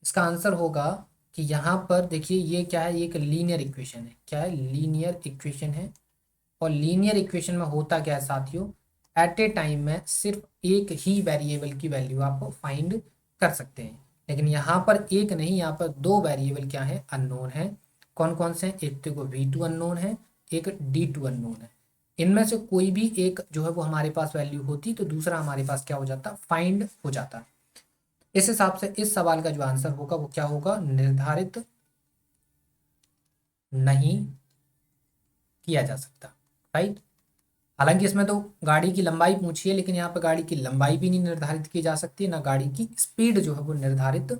इसका आंसर होगा कि यहाँ पर देखिए ये क्या है, ये एक लीनियर इक्वेशन है। क्या है, लीनियर इक्वेशन है। और लीनियर इक्वेशन में होता क्या है साथियों, एट ए टाइम में सिर्फ एक ही वेरिएबल की वैल्यू आप फाइंड कर सकते हैं, लेकिन यहाँ पर एक नहीं, यहाँ पर दो वेरिएबल क्या है, अननोन है। कौन कौन से हैं, एक तो v2 अननोन है, एक d2 अननोन है। इनमें से कोई भी एक जो है वो हमारे पास वैल्यू होती तो दूसरा हमारे पास क्या हो जाता, फाइंड हो जाता। इस हिसाब से इस सवाल का जो आंसर होगा वो क्या होगा, निर्धारित नहीं किया जा सकता, राइट। हालांकि इसमें तो गाड़ी की लंबाई पूछी है, लेकिन यहाँ पर गाड़ी की लंबाई भी नहीं निर्धारित की जा सकती, ना गाड़ी की स्पीड जो है वो निर्धारित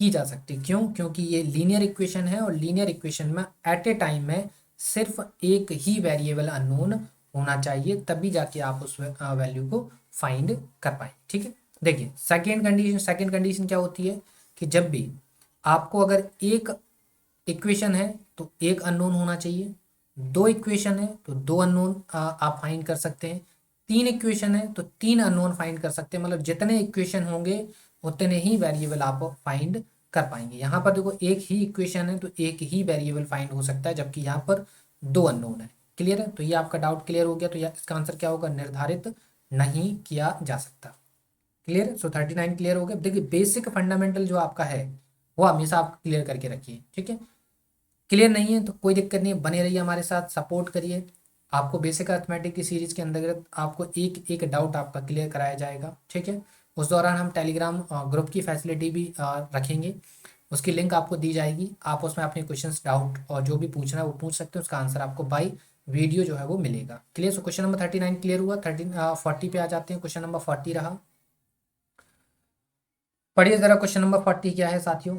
की जा सकती। क्यों, क्योंकि ये लीनियर इक्वेशन है और लीनियर इक्वेशन में एट ए टाइम में सिर्फ एक ही वेरिएबल अननोन होना चाहिए, तभी जाके आप उस वैल्यू को फाइंड कर पाए, ठीक है। देखिए सेकेंड कंडीशन क्या होती है कि जब भी आपको अगर एक इक्वेशन है तो एक अननोन होना चाहिए, दो इक्वेशन है तो दो अननोन आप फाइंड कर सकते हैं, तीन इक्वेशन है तो तीन अननोन फाइंड कर सकते हैं। मतलब जितने इक्वेशन होंगे उतने ही वेरिएबल आप फाइंड कर पाएंगे। यहाँ पर देखो एक ही इक्वेशन है तो एक ही वेरिएबल फाइंड हो सकता है, जबकि यहाँ पर दो अननोन है। क्लियर है? तो ये आपका डाउट क्लियर हो गया। तो इसका आंसर क्या होगा? निर्धारित नहीं किया जा सकता। क्लियर है? सो 39 क्लियर हो गया। देखिए बेसिक फंडामेंटल जो आपका है वो हमेशा आप क्लियर करके रखिए, ठीक है। क्लियर नहीं है तो कोई दिक्कत नहीं है, बने रहिए हमारे साथ, सपोर्ट करिए। आपको बेसिक अर्थमेटिक की सीरीज के अंतर्गत आपको एक एक डाउट आपका क्लियर कराया जाएगा, ठीक है। उस दौरान हम टेलीग्राम ग्रुप की फैसिलिटी भी रखेंगे, उसकी लिंक आपको दी जाएगी। आप उसमें अपने क्वेश्चंस डाउट और जो भी पूछना है वो पूछ सकते हैं, उसका आंसर आपको बाई वीडियो जो है वो मिलेगा। Clear? So question number 39 clear हुआ। 40 पे आ जाते हैं। क्वेश्चन नंबर 40 रहा, पढ़िए जरा क्वेश्चन नंबर 40 क्या है साथियों।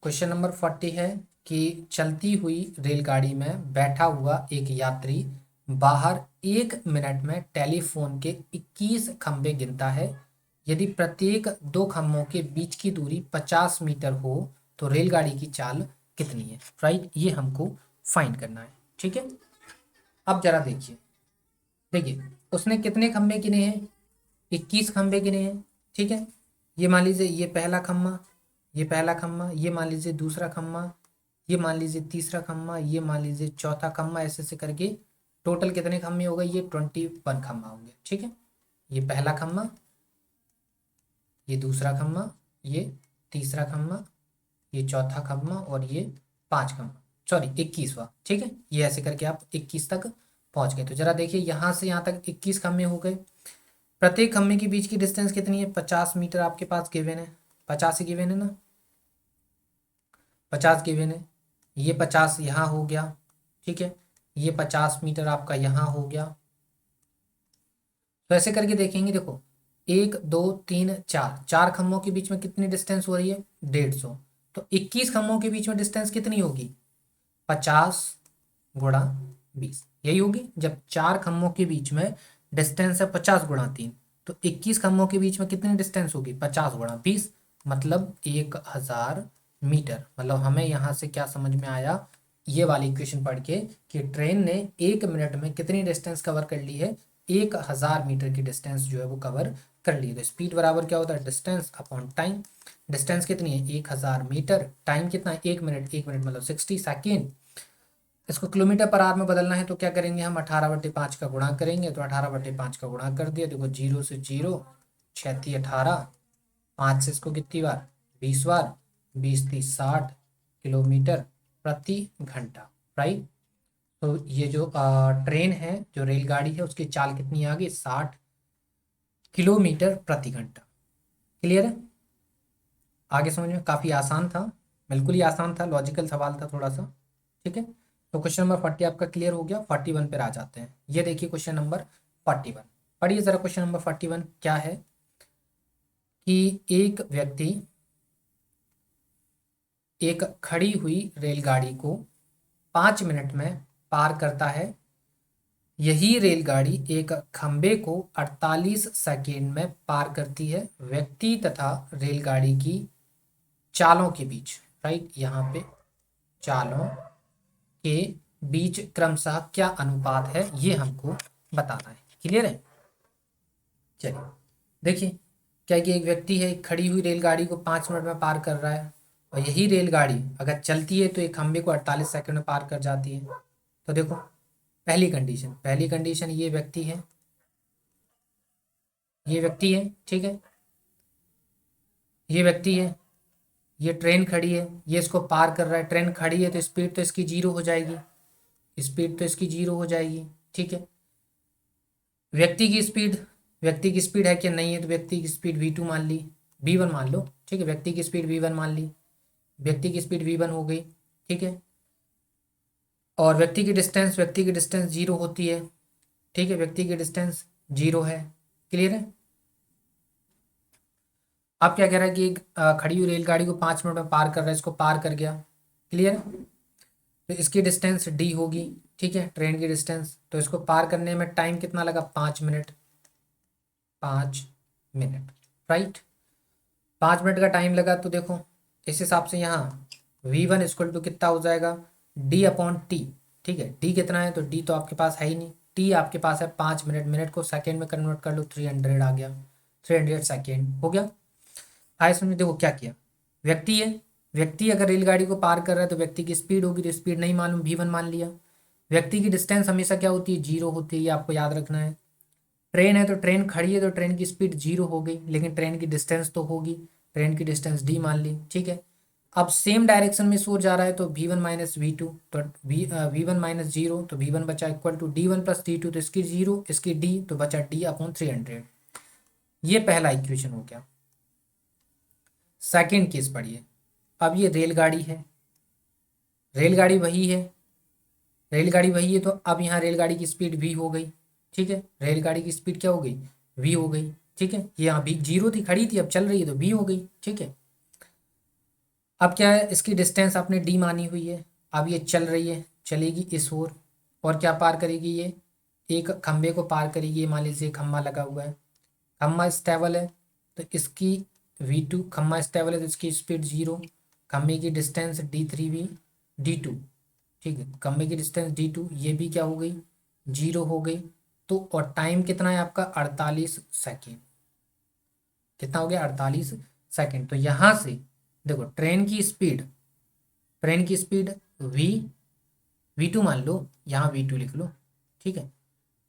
क्वेश्चन नंबर 40 है कि चलती हुई रेलगाड़ी में बैठा हुआ एक यात्री बाहर 1 मिनट में टेलीफोन के 21 खंभे गिनता है। यदि प्रत्येक दो खंभों के बीच की दूरी 50 मीटर हो तो रेलगाड़ी की चाल कितनी है? राइट, ये हमको फाइंड करना है, ठीक है। अब जरा देखिए, देखिए उसने कितने खंभे गिने हैं? 21 खंभे गिने हैं, ठीक है। ये मान लीजिए ये पहला खम्मा, ये पहला खम्मा, ये मान लीजिए दूसरा खम्मा, ये मान लीजिए तीसरा खम्मा, ये मान लीजिए चौथा खम्मा, ऐसे ऐसे करके टोटल कितने खम्मे हो गए? ये 21 खम्मा होंगे, ठीक है। ये पहला खम्मा, ये दूसरा खम्मा, ये तीसरा खम्मा, ये चौथा खम्मा और ये 5 खम्मा, सॉरी 21वां, ठीक है। ये ऐसे करके आप 21 तक पहुंच गए। तो जरा देखिए यहाँ से यहाँ तक 21 खम्मे हो गए। प्रत्येक खम्भे के बीच की डिस्टेंस कितनी है? 50 मीटर आपके पास गिवन है, 50 ही गिवन है ना, 50 गिवन है। ये 50 यहाँ हो गया, ठीक है। ये 50 मीटर आपका यहाँ हो गया। तो ऐसे करके देखेंगे, देखो 1 2 3 4, चार खम्भों के बीच में कितनी डिस्टेंस हो रही है? 150। तो 21 खम्भों के बीच में डिस्टेंस कितनी होगी? 50 × 20, यही होगी। जब चार खम्भों के बीच में डिस्टेंस है 50 × 3, तो 21 खम्भों के बीच में कितनी डिस्टेंस होगी? 50 × 20, मतलब 1000 मीटर। मतलब हमें यहाँ से क्या समझ में आया ये वाली इक्वेशन पढ़ के कि ट्रेन ने 1 मिनट में कितनी डिस्टेंस कवर कर ली है? 1000 मीटर की डिस्टेंस जो है वो कवर कर ली। तो स्पीड बराबर क्या होता है? Distance upon time. डिस्टेंस कितनी है? 1000 मीटर। टाइम कितना है? 1 मिनट। 1 मिनट मतलब 60 सेकेंड। इसको किलोमीटर पर आवर में बदलना है तो क्या करेंगे हम? 18/5 का गुणा करेंगे। तो 18/5 का गुणा कर दिया। देखो 0 से 0, 6×3 = 18, 5 से इसको कितनी बार? 20 बार, 20×3 = 60 किलोमीटर प्रति घंटा, राइट। तो ये जो ट्रेन है, जो रेलगाड़ी है, उसकी चाल कितनी आ गई? 60 किलोमीटर प्रति घंटा। क्लियर है? आगे समझ में? काफ़ी आसान था, बिल्कुल ही आसान था, लॉजिकल सवाल था थोड़ा सा, ठीक है। तो क्वेश्चन नंबर 40 आपका क्लियर हो गया। 41 पर आ जाते हैं। ये देखिए क्वेश्चन नंबर 41, पढ़िए जरा क्वेश्चन नंबर 41 क्या है कि एक व्यक्ति एक खड़ी हुई रेलगाड़ी को 5 मिनट में पार करता है। यही रेलगाड़ी एक खंबे को 48 सेकेंड में पार करती है। व्यक्ति तथा रेलगाड़ी की चालों के बीच, राइट, यहाँ पे चालों के बीच क्रमशः क्या अनुपात है, ये हमको बताना है। क्लियर है? चलिए देखिए, क्या कि एक व्यक्ति है, एक खड़ी हुई रेलगाड़ी को 5 मिनट में पार कर रहा है, और यही रेलगाड़ी अगर चलती है तो एक खंबे को 48 सेकंड में पार कर जाती है। तो देखो पहली कंडीशन ये व्यक्ति है, ये व्यक्ति है, ठीक है, ये व्यक्ति है, ये ट्रेन खड़ी है, ये इसको पार कर रहा है। ट्रेन खड़ी है तो स्पीड तो इसकी 0 हो जाएगी, स्पीड तो इसकी 0 हो जाएगी, ठीक है। व्यक्ति की स्पीड, व्यक्ति की स्पीड है कि नहीं है? तो व्यक्ति की स्पीड v2 मान ली, v1 मान लो, ठीक है। व्यक्ति की स्पीड v1 मान ली, व्यक्ति की स्पीड v1 हो गई, ठीक है। और व्यक्ति की डिस्टेंस 0 होती है, ठीक है, व्यक्ति की डिस्टेंस 0 है। क्लियर है? अब क्या कह रहा है कि एक खड़ी हुई रेलगाड़ी को 5 मिनट में पार कर रहा है, इसको पार कर गया। क्लियर? तो इसकी डिस्टेंस d होगी, ठीक है, ट्रेन की डिस्टेंस। तो इसको पार करने में टाइम कितना लगा? 5 मिनट, 5 मिनट, राइट। 5 मिनट का टाइम लगा तो देखो इस हिसाब से यहाँ v1 इक्वल टू कितना हो जाएगा, d अपॉन टी। ठीक है, d कितना है, तो d तो आपके पास है ही नहीं, t आपके पास है 5 मिनट, मिनट को सेकेंड में कन्वर्ट कर लो, 300 आ गया, 300 सेकेंड हो गया। आए समझ, देखो क्या किया, व्यक्ति है, व्यक्ति अगर रेलगाड़ी को पार कर रहा है तो व्यक्ति की स्पीड होगी, तो स्पीड नहीं मालूम, v1 मान लिया। व्यक्ति की डिस्टेंस हमेशा क्या होती है, जीरो होती है, ये आपको याद रखना है। ट्रेन है तो ट्रेन खड़ी है तो ट्रेन की स्पीड जीरो हो गई, लेकिन ट्रेन की डिस्टेंस तो होगी, ट्रेन की डिस्टेंस डी मान ली। ठीक है, अब सेम डायरेक्शन में सूर्य जा रहा है तो v1 माइनस वी टू, तो v1 माइनस जीरो, तो v1 बचा equal to d1 plus d2, तो इसकी जीरो इसकी d, तो बचा d अपॉन 300। ये पहला इक्वेशन हो गया। सेकेंड केस पढ़िए। अब ये रेलगाड़ी है, रेलगाड़ी वही है, रेलगाड़ी वही है, तो अब यहाँ रेलगाड़ी की स्पीड v हो गई। ठीक है, रेलगाड़ी की स्पीड क्या हो गई, v हो गई। ठीक है, ये यहाँ भी जीरो थी, खड़ी थी, अब चल रही है तो v हो गई। ठीक है, अब क्या है, इसकी डिस्टेंस आपने d मानी हुई है, अब ये चल रही है, चलेगी इस ओर, और क्या पार करेगी, ये एक खंबे को पार करेगी। ये मान लीजिए खम्मा लगा हुआ है, खम्मा स्टेबल है, तो इसकी v2, खम्मा स्टेबल है तो इसकी स्पीड जीरो, खम्बे की डिस्टेंस d3v d2। ठीक है, खंबे की डिस्टेंस d2, ये भी क्या हो गई, जीरो हो गई। तो और टाइम कितना है आपका, 48 सेकेंड। कितना हो गया, 48 सेकेंड। तो यहाँ से देखो ट्रेन की स्पीड, ट्रेन की स्पीड v2 मान लो, यहाँ v2 लिख लो। ठीक है,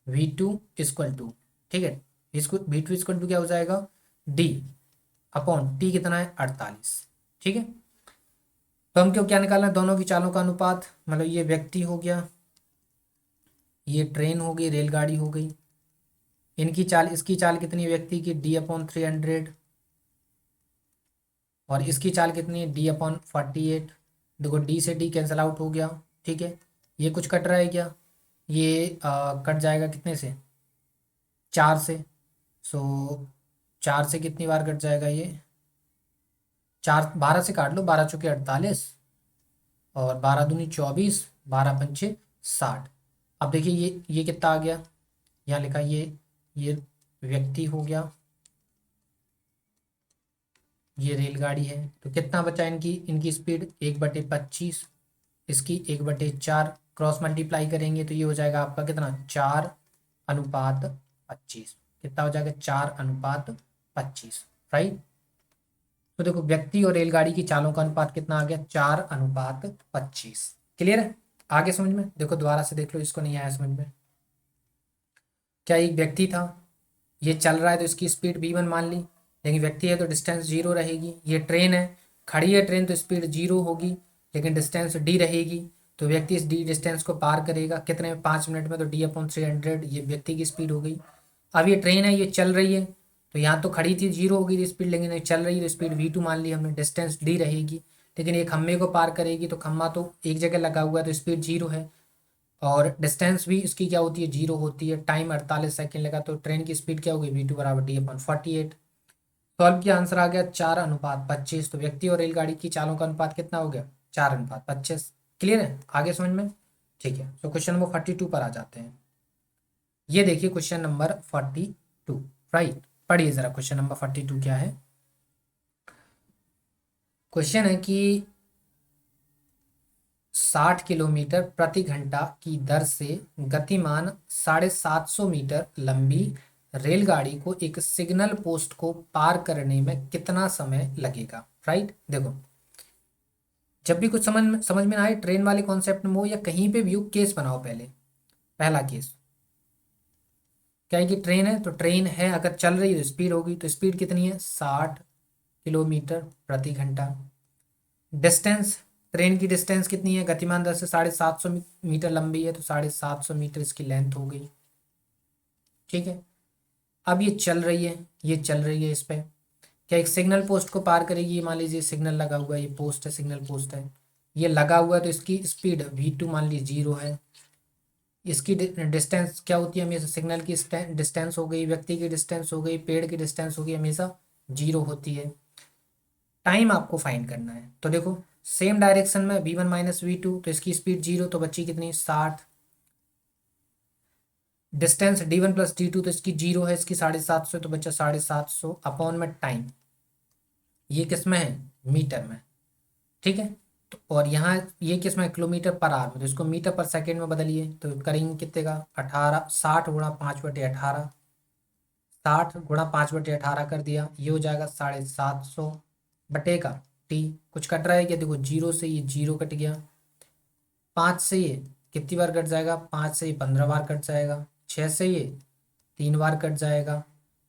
v2 इक्वल टू, ठीक है, इसको v2 इक्वल टू क्या हो जाएगा, d अपॉन t कितना है, 48। ठीक है, तो हम क्यों क्या निकालना है, दोनों की चालों का अनुपात, मतलब ये व्यक्ति हो गया, ये ट्रेन हो गई, रेलगाड़ी हो गई, इनकी चाल, इसकी चाल कितनी है व्यक्ति की, d अपॉन 300, और इसकी चाल कितनी है, d अपॉन 48। देखो d से d कैंसिल आउट हो गया। ठीक है, ये कुछ कट रहा है क्या, ये कट जाएगा कितने से, 4 से। सो 4 से कितनी बार कट जाएगा ये, 4, 12 से काट लो, 12 चौके 48, और 12 दूनी 24, 12 पंचे 60। अब देखिए ये कितना आ गया, यहाँ लिखा ये व्यक्ति हो गया, ये रेलगाड़ी है, तो कितना बचा, इनकी इनकी स्पीड 1/25, इसकी 1/4, क्रॉस मल्टीप्लाई करेंगे तो ये हो जाएगा आपका कितना, 4:25। कितना हो जाएगा, 4:25। राइट, तो देखो व्यक्ति और रेलगाड़ी की चालों का अनुपात कितना आ गया, 4:25। क्लियर है, आगे समझ में, देखो दोबारा से देख लो, इसको नहीं आया समझ में। क्या एक व्यक्ति था, ये चल रहा है तो इसकी स्पीड v1 मान ली, लेकिन व्यक्ति है तो डिस्टेंस जीरो रहेगी। ये ट्रेन है, खड़ी है ट्रेन तो स्पीड जीरो होगी, लेकिन डिस्टेंस d रहेगी, तो व्यक्ति इस d डिस्टेंस को पार करेगा कितने में, 5 मिनट में, तो d अपॉन 300 ये व्यक्ति की स्पीड हो गई। अब ये ट्रेन है, ये चल रही है, तो यहाँ तो खड़ी थी, जीरो हो गई थी स्पीड, लेकिन ये चल रही है तो स्पीड v2 मान ली हमने, डिस्टेंस d रहेगी, लेकिन ये खम्भे को पार करेगी, तो खम्भा तो एक जगह लगा हुआ है तो स्पीड जीरो है, और डिस्टेंस भी इसकी क्या होती है, जीरो होती है, टाइम 48 सेकेंड लगा, तो ट्रेन की स्पीड क्या होगी, v2 बराबर d अपॉन 48। सॉल्व किया, आंसर आ गया 4:25। तो व्यक्ति और रेलगाड़ी की चालों का अनुपात कितना हो गया, 4:25। क्लियर है, आगे समझ में। ठीक है, तो क्वेश्चन नंबर 42 पर आ जाते हैं। ये देखिए क्वेश्चन नंबर 42। राइट, पढ़िए जरा क्वेश्चन नंबर 42 क्या है। क्वेश्चन है कि 60 किलोमीटर प्रति घंटा की दर से गतिमान 750 मीटर लंबी रेलगाड़ी को एक सिग्नल पोस्ट को पार करने में कितना समय लगेगा। राइट, देखो जब भी कुछ समझ में आए ट्रेन वाले कॉन्सेप्ट में हो या कहीं पे भी हो, केस बनाओ पहले। पहला केस क्या है कि ट्रेन है, तो ट्रेन है अगर चल रही है तो स्पीड होगी, तो स्पीड कितनी है, 60 किलोमीटर प्रति घंटा। डिस्टेंस, ट्रेन की डिस्टेंस कितनी है, गतिमान दर से 750 मीटर लंबी है, तो 750 मीटर इसकी लेंथ हो गई। ठीक है, अब ये चल रही है, ये चल रही है, इस पे क्या एक सिग्नल पोस्ट को पार करेगी, मान लीजिए सिग्नल लगा हुआ है, ये पोस्ट है, सिग्नल पोस्ट है, ये लगा हुआ है, तो इसकी स्पीड v2 मान लीजिए जीरो है। इसकी डिस्टेंस क्या होती है हमेशा, सिग्नल की डिस्टेंस हो गई, व्यक्ति की डिस्टेंस हो गई, पेड़ की डिस्टेंस हो गई, हमेशा जीरो होती है। टाइम आपको फाइंड करना है, तो देखो सेम डायरेक्शन में v1 माइनस v2, तो इसकी स्पीड जीरो, तो बच्ची कितनी, 60। डिस्टेंस d1 प्लस d2, तो इसकी जीरो है, इसकी 750, तो बच्चा 750 अपॉन में टाइम, ये किस में है, मीटर में। ठीक है। तो और यहाँ ये किस में किलोमीटर पर आवर में, तो इसको मीटर पर सेकेंड में बदलिए तो करेंगे कितने का 18, 60 × 5/18, 60 × 5/18 कर दिया, ये हो जाएगा 750 बटे का टी। कुछ कट रहा है क्या, देखो जीरो से ये जीरो कट गया, 5 से ये कितनी बार कट जाएगा, 5 से ये 15 बार कट जाएगा, 6 से ये 3 बार कट जाएगा।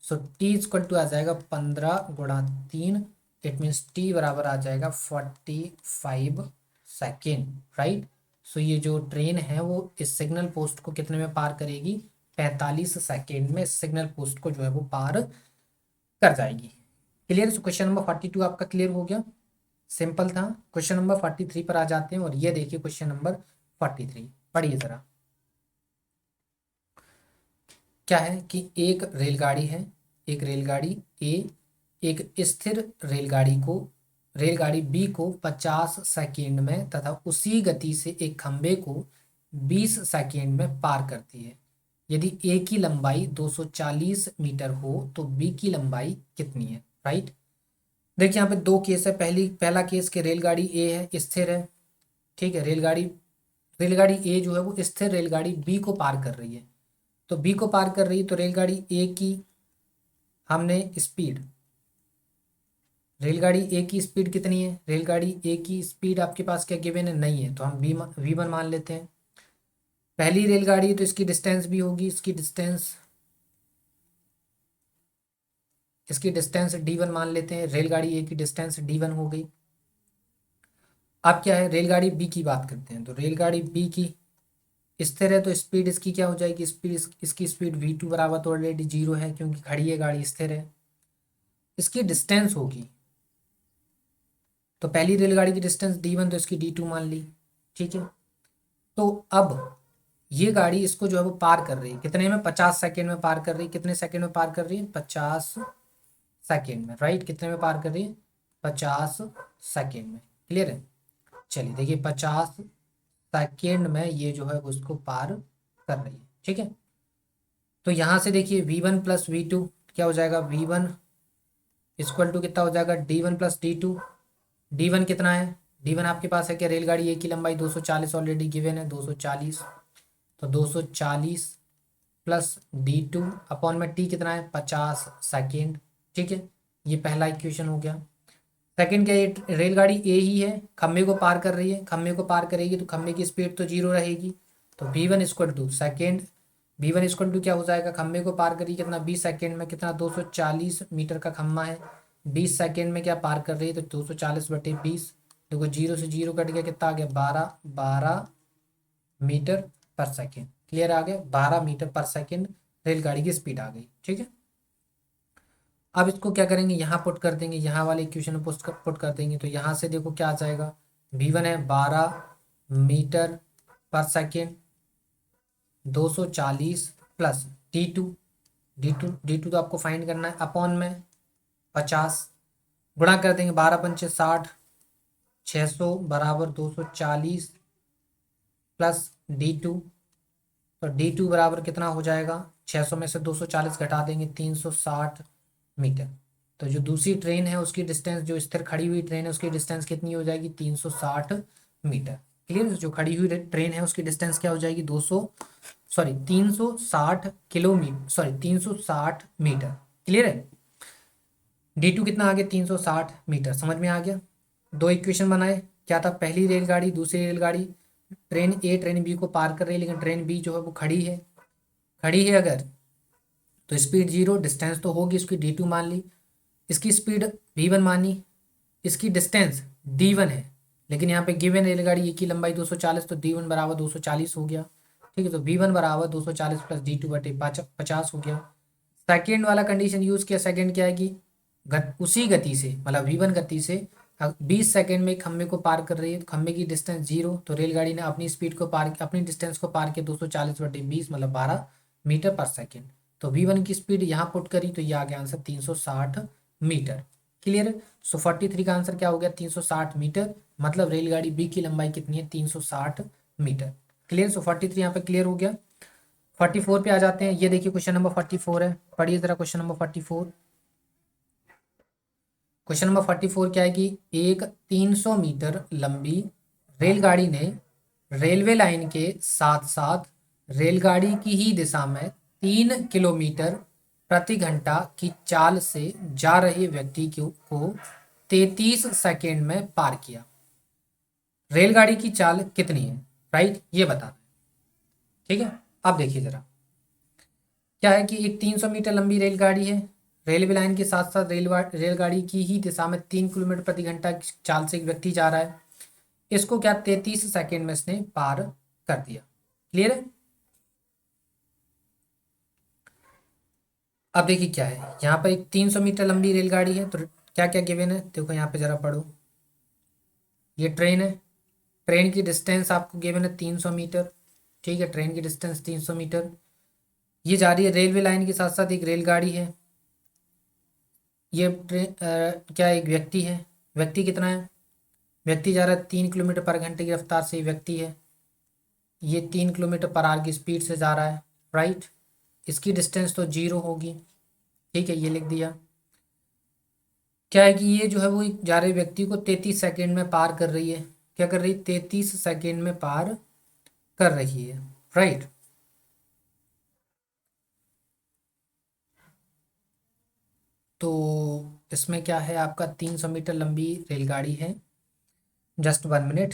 सो टी इक्वल टू आ जाएगा 15 × 3, इट मीन्स टी बराबर आ जाएगा 45 सेकेंड, राइट। सो ये जो ट्रेन है वो इस सिग्नल पोस्ट को कितने में पार करेगी, 45 सेकेंड में सिग्नल पोस्ट को जो है वो पार कर जाएगी। क्लियर। सो क्वेश्चन नंबर 42 आपका क्लियर हो गया, सिंपल था। क्वेश्चन नंबर 43 पर आ जाते हैं, और ये देखिए क्वेश्चन नंबर 43 पढ़िए जरा। क्या है कि एक रेलगाड़ी है, एक रेलगाड़ी ए एक स्थिर रेलगाड़ी बी को 50 सेकेंड में तथा उसी गति से एक खंबे को 20 सेकेंड में पार करती है। यदि ए की लंबाई 240 मीटर हो तो बी की लंबाई कितनी है, राइट। देखिए यहाँ पे दो केस है, पहला केस के रेलगाड़ी ए है, स्थिर है, ठीक है। रेलगाड़ी ए जो है वो स्थिर रेलगाड़ी बी को पार कर रही है, तो बी को पार कर रही है, तो रेलगाड़ी ए की हमने स्पीड, रेलगाड़ी ए की स्पीड कितनी है, रेलगाड़ी ए की स्पीड आपके पास क्या गिवन है, नहीं है, तो हम V1 मान लेते हैं। पहली रेलगाड़ी तो इसकी डिस्टेंस भी होगी, इसकी डिस्टेंस D1 मान लेते हैं, रेलगाड़ी ए की डिस्टेंस D1 हो गई। अब क्या है, रेलगाड़ी बी की बात करते हैं, तो रेलगाड़ी बी की स्थिर है, तो स्पीड इसकी क्या हो जाएगी, इसकी स्पीड V2 बराबर तो ऑलरेडी 0 है क्योंकि खड़ी है गाड़ी, स्थिर है। इसकी डिस्टेंस होगी, तो पहली रेलगाड़ी की डिस्टेंस D1, तो इसकी D2 मान ली, ठीक है। तो अब ये गाड़ी इसको जो है वो पार कर रही है कितने में, 50 सेकेंड में पार कर रही है। कितने सेकेंड में पार कर रही है, 50 सेकेंड में, राइट। कितने में पार कर रही है, 50 सेकेंड में। क्लियर है। चलिए देखिए 50 सेकेंड में ये जो है उसको पार कर रही है, ठीक है। तो यहाँ से देखिए V1 + V2 क्या हो जाएगा, V1 इक्वल टू कितना हो जाएगा, D1 + D2। D1 कितना है, D1 आपके पास है क्या, रेलगाड़ी ए की लंबाई 240 ऑलरेडी गिवन है, 240, तो 240 प्लस D2 अपॉन में टी कितना है, 50 सेकेंड, ठीक है। ये पहला इक्वेशन हो गया। सेकेंड क्या, ये रेलगाड़ी ए ही है, खम्भे को पार कर रही है, खम्भे को पार करेगी तो खम्भे की स्पीड तो 0 रहेगी, तो V1 equal to second, V1 equal to क्या हो जाएगा, खम्भे को पार करी कितना, 20 सेकेंड में, कितना 240 मीटर का खम्भा है, 20 सेकेंड में क्या पार कर रही है, तो 240/20, देखो 0 से 0 कट गया, कितना आ गया, 12 मीटर पर सेकेंड। क्लियर आ गया, 12 मीटर पर सेकेंड रेलगाड़ी की स्पीड आ गई, ठीक है। अब इसको क्या करेंगे, यहाँ पुट कर देंगे, यहाँ वाले इक्वेशन में पुट कर देंगे, तो यहाँ से देखो क्या आ जाएगा, V1 है 12 मीटर पर सेकेंड, 240 प्लस D2 तो आपको फाइंड करना है, अपॉन में 50 गुणा कर देंगे, 12×5 = 60, 600 बराबर 240 प्लस D2, तो D2 बराबर कितना हो जाएगा, 600 में से 240 घटा देंगे, 360 मीटर। तो जो दूसरी ट्रेन है उसकी डिस्टेंस, जो स्थिर खड़ी हुई ट्रेन है उसकी डिस्टेंस कितनी हो जाएगी, 360 मीटर। क्लियर। जो खड़ी हुई ट्रेन है उसकी डिस्टेंस क्या हो जाएगी, 360 किलोमीटर, 360 मीटर। क्लियर है। D2 कितना आ गया, 360 मीटर, समझ में आ गया। दो इक्वेशन बनाए, क्या था, पहली रेलगाड़ी दूसरी रेलगाड़ी, ट्रेन ए ट्रेन बी को पार कर रही है, लेकिन ट्रेन बी जो है वो खड़ी है अगर, तो स्पीड 0, डिस्टेंस तो होगी इसकी D2 मान ली, इसकी स्पीड V1 मानी, इसकी डिस्टेंस D1 है, लेकिन यहाँ पे गिवन रेलगाड़ी ए की लंबाई 240, तो D1 बराबर 240 हो गया, ठीक है। तो V1 बराबर 240 प्लस D2/50 हो गया। सेकेंड वाला कंडीशन यूज किया, सेकेंड क्या है कि उसी गति से, मतलब V1 गति से 20 सेकेंड में खम्भे को पार कर रही है, तो खम्भे की डिस्टेंस 0, तो रेलगाड़ी ने अपनी स्पीड को अपनी डिस्टेंस को पार किया 240/20, मतलब 12 मीटर पर सेकेंड। तो V1 की स्पीड यहाँ पुट करी तो ये आ गया आंसर 360 मीटर। क्लियर है। सो 43 का आंसर क्या हो गया, 360 मीटर, मतलब रेलगाड़ी बी की लंबाई कितनी है, 360 मीटर। क्लियर। सो 43 यहाँ पे क्लियर हो गया। 44 पे आ जाते हैं, ये देखिए क्वेश्चन नंबर 44 है, पढ़िए जरा क्वेश्चन नंबर 44। क्वेश्चन नंबर 44 क्या है कि एक 300 मीटर लंबी रेलगाड़ी ने रेलवे लाइन के साथ साथ रेलगाड़ी की ही दिशा में 3 किलोमीटर प्रति घंटा की चाल से जा रहे व्यक्ति को 33 सेकेंड में पार किया। रेलगाड़ी की चाल कितनी है, राइट, ये बताना है। ठीक है, अब देखिए जरा, क्या है कि एक 300 मीटर लंबी रेलगाड़ी है, रेलवे लाइन के साथ साथ रेलगाड़ी की ही दिशा में 3 किलोमीटर प्रति घंटा की चाल से एक व्यक्ति जा रहा है। इसको क्या 33 सेकेंड में इसने पार कर दिया। क्लियर है। अब देखिए क्या है, यहाँ पर एक 300 मीटर लंबी रेलगाड़ी है, तो क्या क्या गिवन है देखो, यहाँ पे जरा पढ़ो। ये ट्रेन है, ट्रेन की डिस्टेंस आपको गिवन है 300 मीटर। ठीक है, ट्रेन की डिस्टेंस 300 मीटर। ये जा रही है रेलवे लाइन के साथ साथ एक रेलगाड़ी है। ये ट्रेन क्या एक व्यक्ति है, व्यक्ति कितना है, व्यक्ति जा रहा है 3 किलोमीटर पर घंटे की रफ्तार से, व्यक्ति है। ये 3 किलोमीटर पर आवर की स्पीड से जा रहा है, राइट। इसकी डिस्टेंस तो 0 होगी। ठीक है, ये लिख दिया। क्या है कि ये जो है वो जा रहे व्यक्ति को 33 सेकेंड में पार कर रही है। क्या कर रही है, 33 सेकेंड में पार कर रही है, राइट। तो इसमें क्या है, आपका 300 मीटर लंबी रेलगाड़ी है, जस्ट 1 मिनट।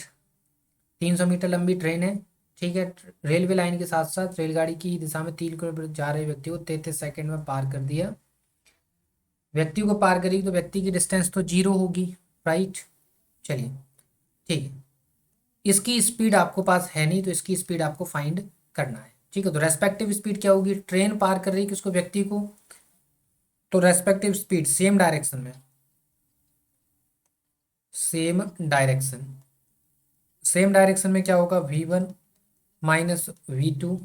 300 मीटर लंबी ट्रेन है, ठीक है। रेलवे लाइन के साथ साथ रेलगाड़ी की दिशा में 3 किलोमीटर जा रहे व्यक्ति को 33 सेकेंड में पार कर दिया। व्यक्ति को पार करी तो व्यक्ति की डिस्टेंस तो 0 होगी, राइट। चलिए, ठीक है। इसकी स्पीड आपको पास है नहीं, तो इसकी स्पीड आपको फाइंड करना है। ठीक है, तो रेस्पेक्टिव स्पीड क्या होगी, ट्रेन पार कर रही है किसको, व्यक्ति को, तो रेस्पेक्टिव स्पीड सेम डायरेक्शन में, सेम डायरेक्शन, सेम डायरेक्शन में क्या होगा, V1 minus V2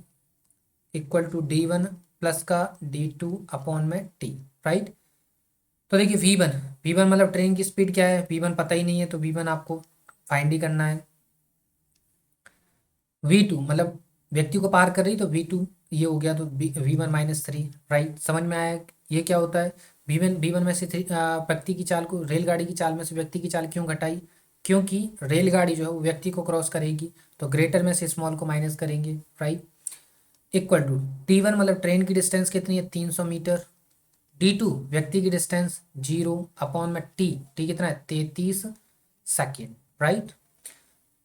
equal to D1 plus का D2 अपॉन में T, राइट। तो देखिए V1 मतलब ट्रेन की स्पीड क्या है, V1 पता ही नहीं है, तो V1 आपको फाइंड ही करना है। V2 मतलब व्यक्ति को पार कर रही, तो V2 ये हो गया, तो V1 माइनस 3, राइट। समझ में आया ये क्या होता है। V1 में से व्यक्ति की चाल को, रेलगाड़ी की चाल में से व्यक्ति की चाल क्यों घटाई, क्योंकि रेलगाड़ी जो है वो व्यक्ति को क्रॉस करेगी, तो ग्रेटर में से स्मॉल को माइनस करेंगे, राइट। इक्वल टू T1 मतलब ट्रेन की डिस्टेंस कितनी है, 300 मीटर। D2 व्यक्ति की डिस्टेंस 0 अपॉन में T कितना है, 33 सेकेंड, राइट।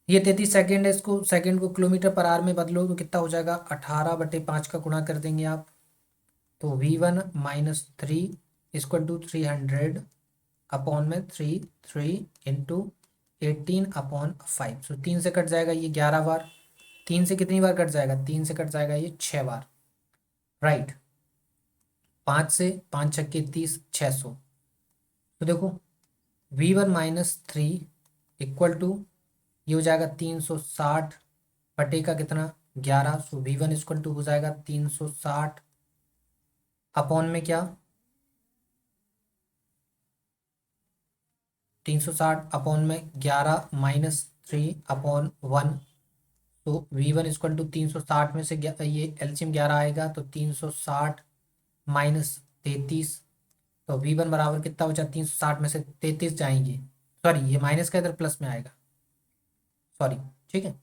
ये 33 सेकेंड है, इसको सेकेंड को किलोमीटर पर आवर में बदलो तो कितना हो जाएगा, 18/5 का गुणा कर देंगे आप, तो V1 minus 3 equal to 300 upon में 3 इंटू 18/5। सो 3 से कट जाएगा ये 11 बार, 3 से कितनी बार कट जाएगा, 3 से कट जाएगा ये 6 बार, राइट। 5 से 5 छक्के 30, 600। तो देखो V1 माइनस 3 इक्वल टू ये हो जाएगा 360 बटे का कितना, 11। सो V1 इक्वल टू हो जाएगा 360 अपॉन में क्या, 360 अपॉन में 11 माइनस 3 अपॉन 1। तो V1 इक्वल टू 360 में से ये एलसीएम 11 आएगा, तो 360 माइनस 33, तो V1 बराबर कितना बचा, 360 में से 33 जाएंगे, सॉरी ये माइनस का इधर प्लस में आएगा, सॉरी, ठीक है,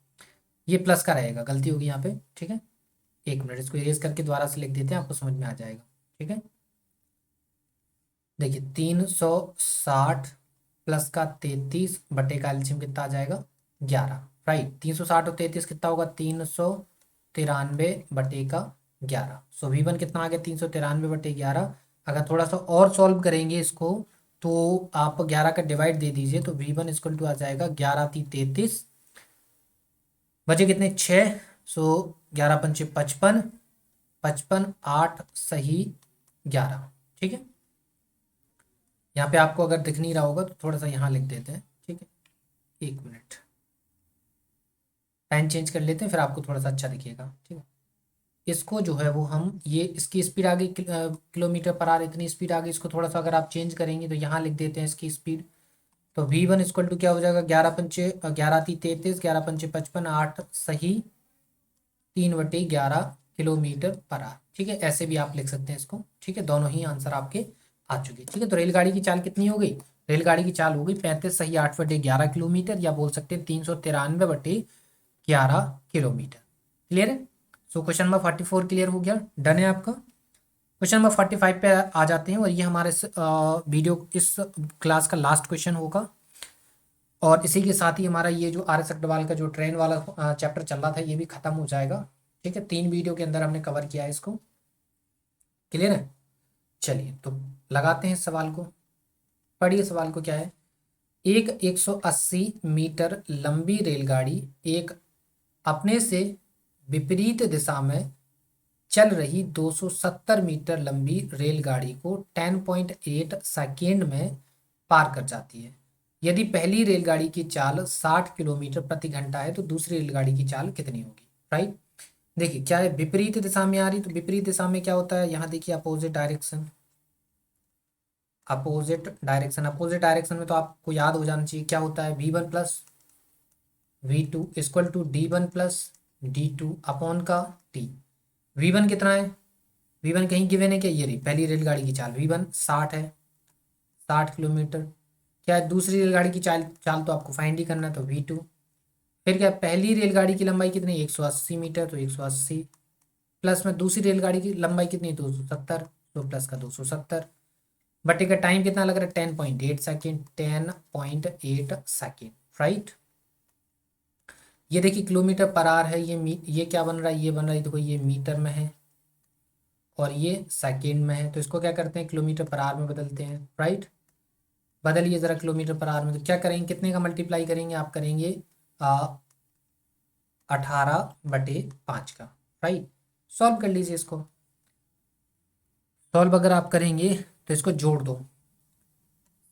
ये प्लस का रहेगा, गलती होगी यहाँ पे, ठीक है। 1 मिनट, इसको इरेज करके दोबारा से लिख देते हैं, आपको समझ में आ जाएगा, ठीक है। देखिए 360 प्लस का 33 बटे का एलसीएम कितना आ जाएगा, 11, राइट। 360 और 33 कितना होगा, 393 बटे का 11। सो V1 कितना आ गया, 393 बटे 11। अगर थोड़ा सा और सॉल्व करेंगे इसको, तो आप 11 का डिवाइड दे दीजिए, तो V1 इक्वल टू आ जाएगा 11×3 = 33, बचे कितने, 6। सो 11×5 = 55, 55, 8 सही 11, ठीक है। यहाँ पे आपको अगर दिख नहीं रहा होगा तो थोड़ा सा यहाँ लिख देते हैं, ठीक है। 1 मिनट, पेन चेंज कर लेते हैं, फिर आपको थोड़ा सा अच्छा दिखेगा, ठीक है। इसको जो है वो हम, ये इसकी स्पीड आ गई किलोमीटर पर आवर, इतनी स्पीड आ गई, इसको थोड़ा सा अगर आप चेंज करेंगे तो यहाँ लिख देते हैं इसकी स्पीड। तो V1 इक्वल टू क्या हो जाएगा, 11×5 = 33, 11×5 = 55, 8 सही 3/11 किलोमीटर पर आवर, ठीक है। ऐसे भी आप लिख सकते हैं इसको, ठीक है। दोनों ही आंसर आपके आ चुके, ठीक है। तो रेलगाड़ी की चाल कितनी हो गई, रेलगाड़ी की चाल हो गई 35/8/11 किलोमीटर, या बोल सकते हैं 393/11 किलोमीटर। क्लियर है? सो क्वेश्चन नंबर 44 क्लियर हो गया, डन है आपका। क्वेश्चन नंबर 45 पे आ जाते हैं, और ये हमारे वीडियो इस क्लास का लास्ट क्वेश्चन होगा। और इसी के साथ ही हमारा ये जो आर एस अग्रवाल का जो ट्रेन वाला चैप्टर चल रहा था ये भी खत्म हो जाएगा। ठीक है, 3 वीडियो के अंदर हमने कवर किया है इसको। क्लियर है? चलिए तो लगाते हैं सवाल को। पढ़िए सवाल को क्या है। एक 180 मीटर लंबी रेलगाड़ी एक अपने से विपरीत दिशा में चल रही 270 मीटर लंबी रेलगाड़ी को 10.8 सेकेंड में पार कर जाती है। यदि पहली रेलगाड़ी की चाल 60 किलोमीटर प्रति घंटा है तो दूसरी रेलगाड़ी की चाल कितनी होगी? राइट, देखिए क्या है, विपरीत दिशा में आ रही, तो विपरीत दिशा में क्या होता है, यहाँ देखिए opposite direction. Opposite direction, opposite direction में तो आपको याद हो जाना चाहिए क्या होता है, V1 plus V2 equal to D1 plus D2 upon का T। V1 कितना है, V1 कहीं गिवन है क्या, ये रही पहली रेलगाड़ी की चाल, V1 60 है, 60 किलोमीटर। क्या है, दूसरी रेलगाड़ी की चाल चाल तो आपको फाइंड ही करना है, तो V2। फिर क्या है, पहली रेलगाड़ी की लंबाई कितनी, 180 मीटर, तो 180 प्लस में दूसरी रेलगाड़ी की लंबाई कितनी, 270, तो प्लस का 270, बटे का टाइम कितना लग रहा है, 10.8 सेकेंड, 10.8 सेकेंड। राइट, ये देखिए किलोमीटर पर आवर है, ये क्या बन रहा है, ये बन रहा है, देखो ये मीटर में है और ये सेकेंड में है, तो इसको क्या करते हैं, किलोमीटर पर आवर में बदलते हैं। राइट, बदलिए जरा किलोमीटर पर आवर में, तो क्या करेंगे, कितने का मल्टीप्लाई करेंगे, आप करेंगे 18/5 का। राइट, सॉल्व कर लीजिए इसको। सॉल्व अगर आप करेंगे तो इसको जोड़ दो,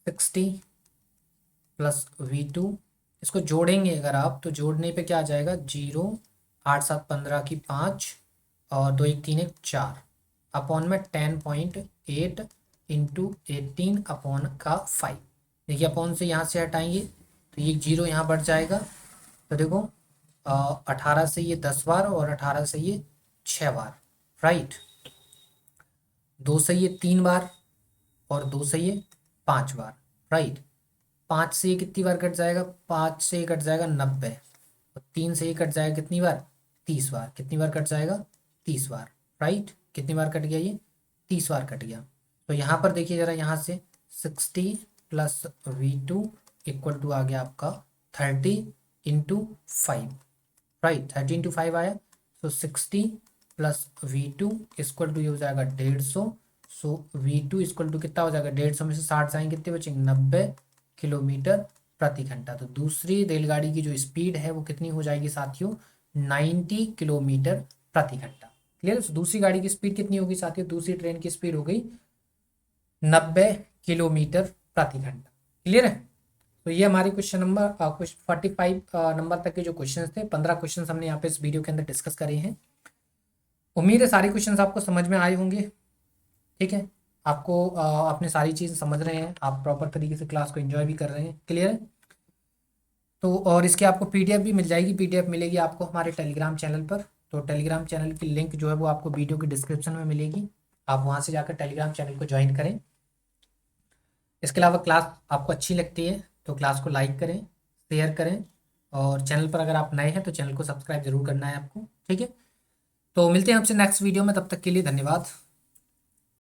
60 प्लस V2, इसको जोड़ेंगे अगर आप तो जोड़ने पे क्या आ जाएगा, 0, 8 7 15 की 5 और 2 1 3 1 4 अपॉन में 10.8 इंटू 18 अपॉन का 5। देखिए अपॉन से यहाँ से हटाएंगे तो ये 0 यहाँ बढ़ जाएगा, तो देखो 18 से ये 10 बार और 18 से ये 6 बार। राइट, 2 से ये 3 बार और 2 से ये 5 बार। राइट, 5 से ये कितनी बार कट जाएगा, 5 से ये कट जाएगा 90, और 3 से ये कट जाएगा कितनी बार, 30 बार। कितनी बार कट जाएगा, 30 बार। राइट, कितनी बार कट गया, ये 30 बार कट गया। तो यहाँ पर देखिए जरा, यहाँ से 60 प्लस V2 इक्वल टू आ गया आपका 30 इंटू 5। राइट, 30 इंटू 5 आया, तो 60 प्लस V2 इक्वल टू ये हो जाएगा 150। सो V2 इक्वल टू कितना हो जाएगा, 150 में से 60 जाएंगे कितने बचेंगे, 90 किलोमीटर प्रति घंटा। तो दूसरी रेलगाड़ी की जो स्पीड है वो कितनी हो जाएगी साथियों, 90 किलोमीटर प्रति घंटा। क्लियर, दूसरी गाड़ी की स्पीड कितनी होगी साथियों, दूसरी ट्रेन की स्पीड हो गई 90 किलोमीटर प्रति घंटा। क्लियर है? तो ये हमारे क्वेश्चन नंबर 45 नंबर तक के जो क्वेश्चन थे, 15 क्वेश्चन हमने यहाँ पे इस वीडियो के अंदर डिस्कस करे हैं। उम्मीद है सारे क्वेश्चन आपको समझ में आए होंगे। ठीक है, आपको आपने सारी चीज़ समझ रहे हैं, आप प्रॉपर तरीके से क्लास को एंजॉय भी कर रहे हैं। क्लियर है? तो और इसके आपको पीडीएफ भी मिल जाएगी, पीडीएफ मिलेगी आपको हमारे टेलीग्राम चैनल पर। तो टेलीग्राम चैनल की लिंक जो है वो आपको वीडियो की डिस्क्रिप्शन में मिलेगी, आप वहाँ से जाकर टेलीग्राम चैनल को ज्वाइन करें। इसके अलावा क्लास आपको अच्छी लगती है तो क्लास को लाइक करें, शेयर करें, और चैनल पर अगर आप नए हैं तो चैनल को सब्सक्राइब जरूर करना है आपको। ठीक है, तो मिलते हैं आपसे नेक्स्ट वीडियो में, तब तक के लिए धन्यवाद।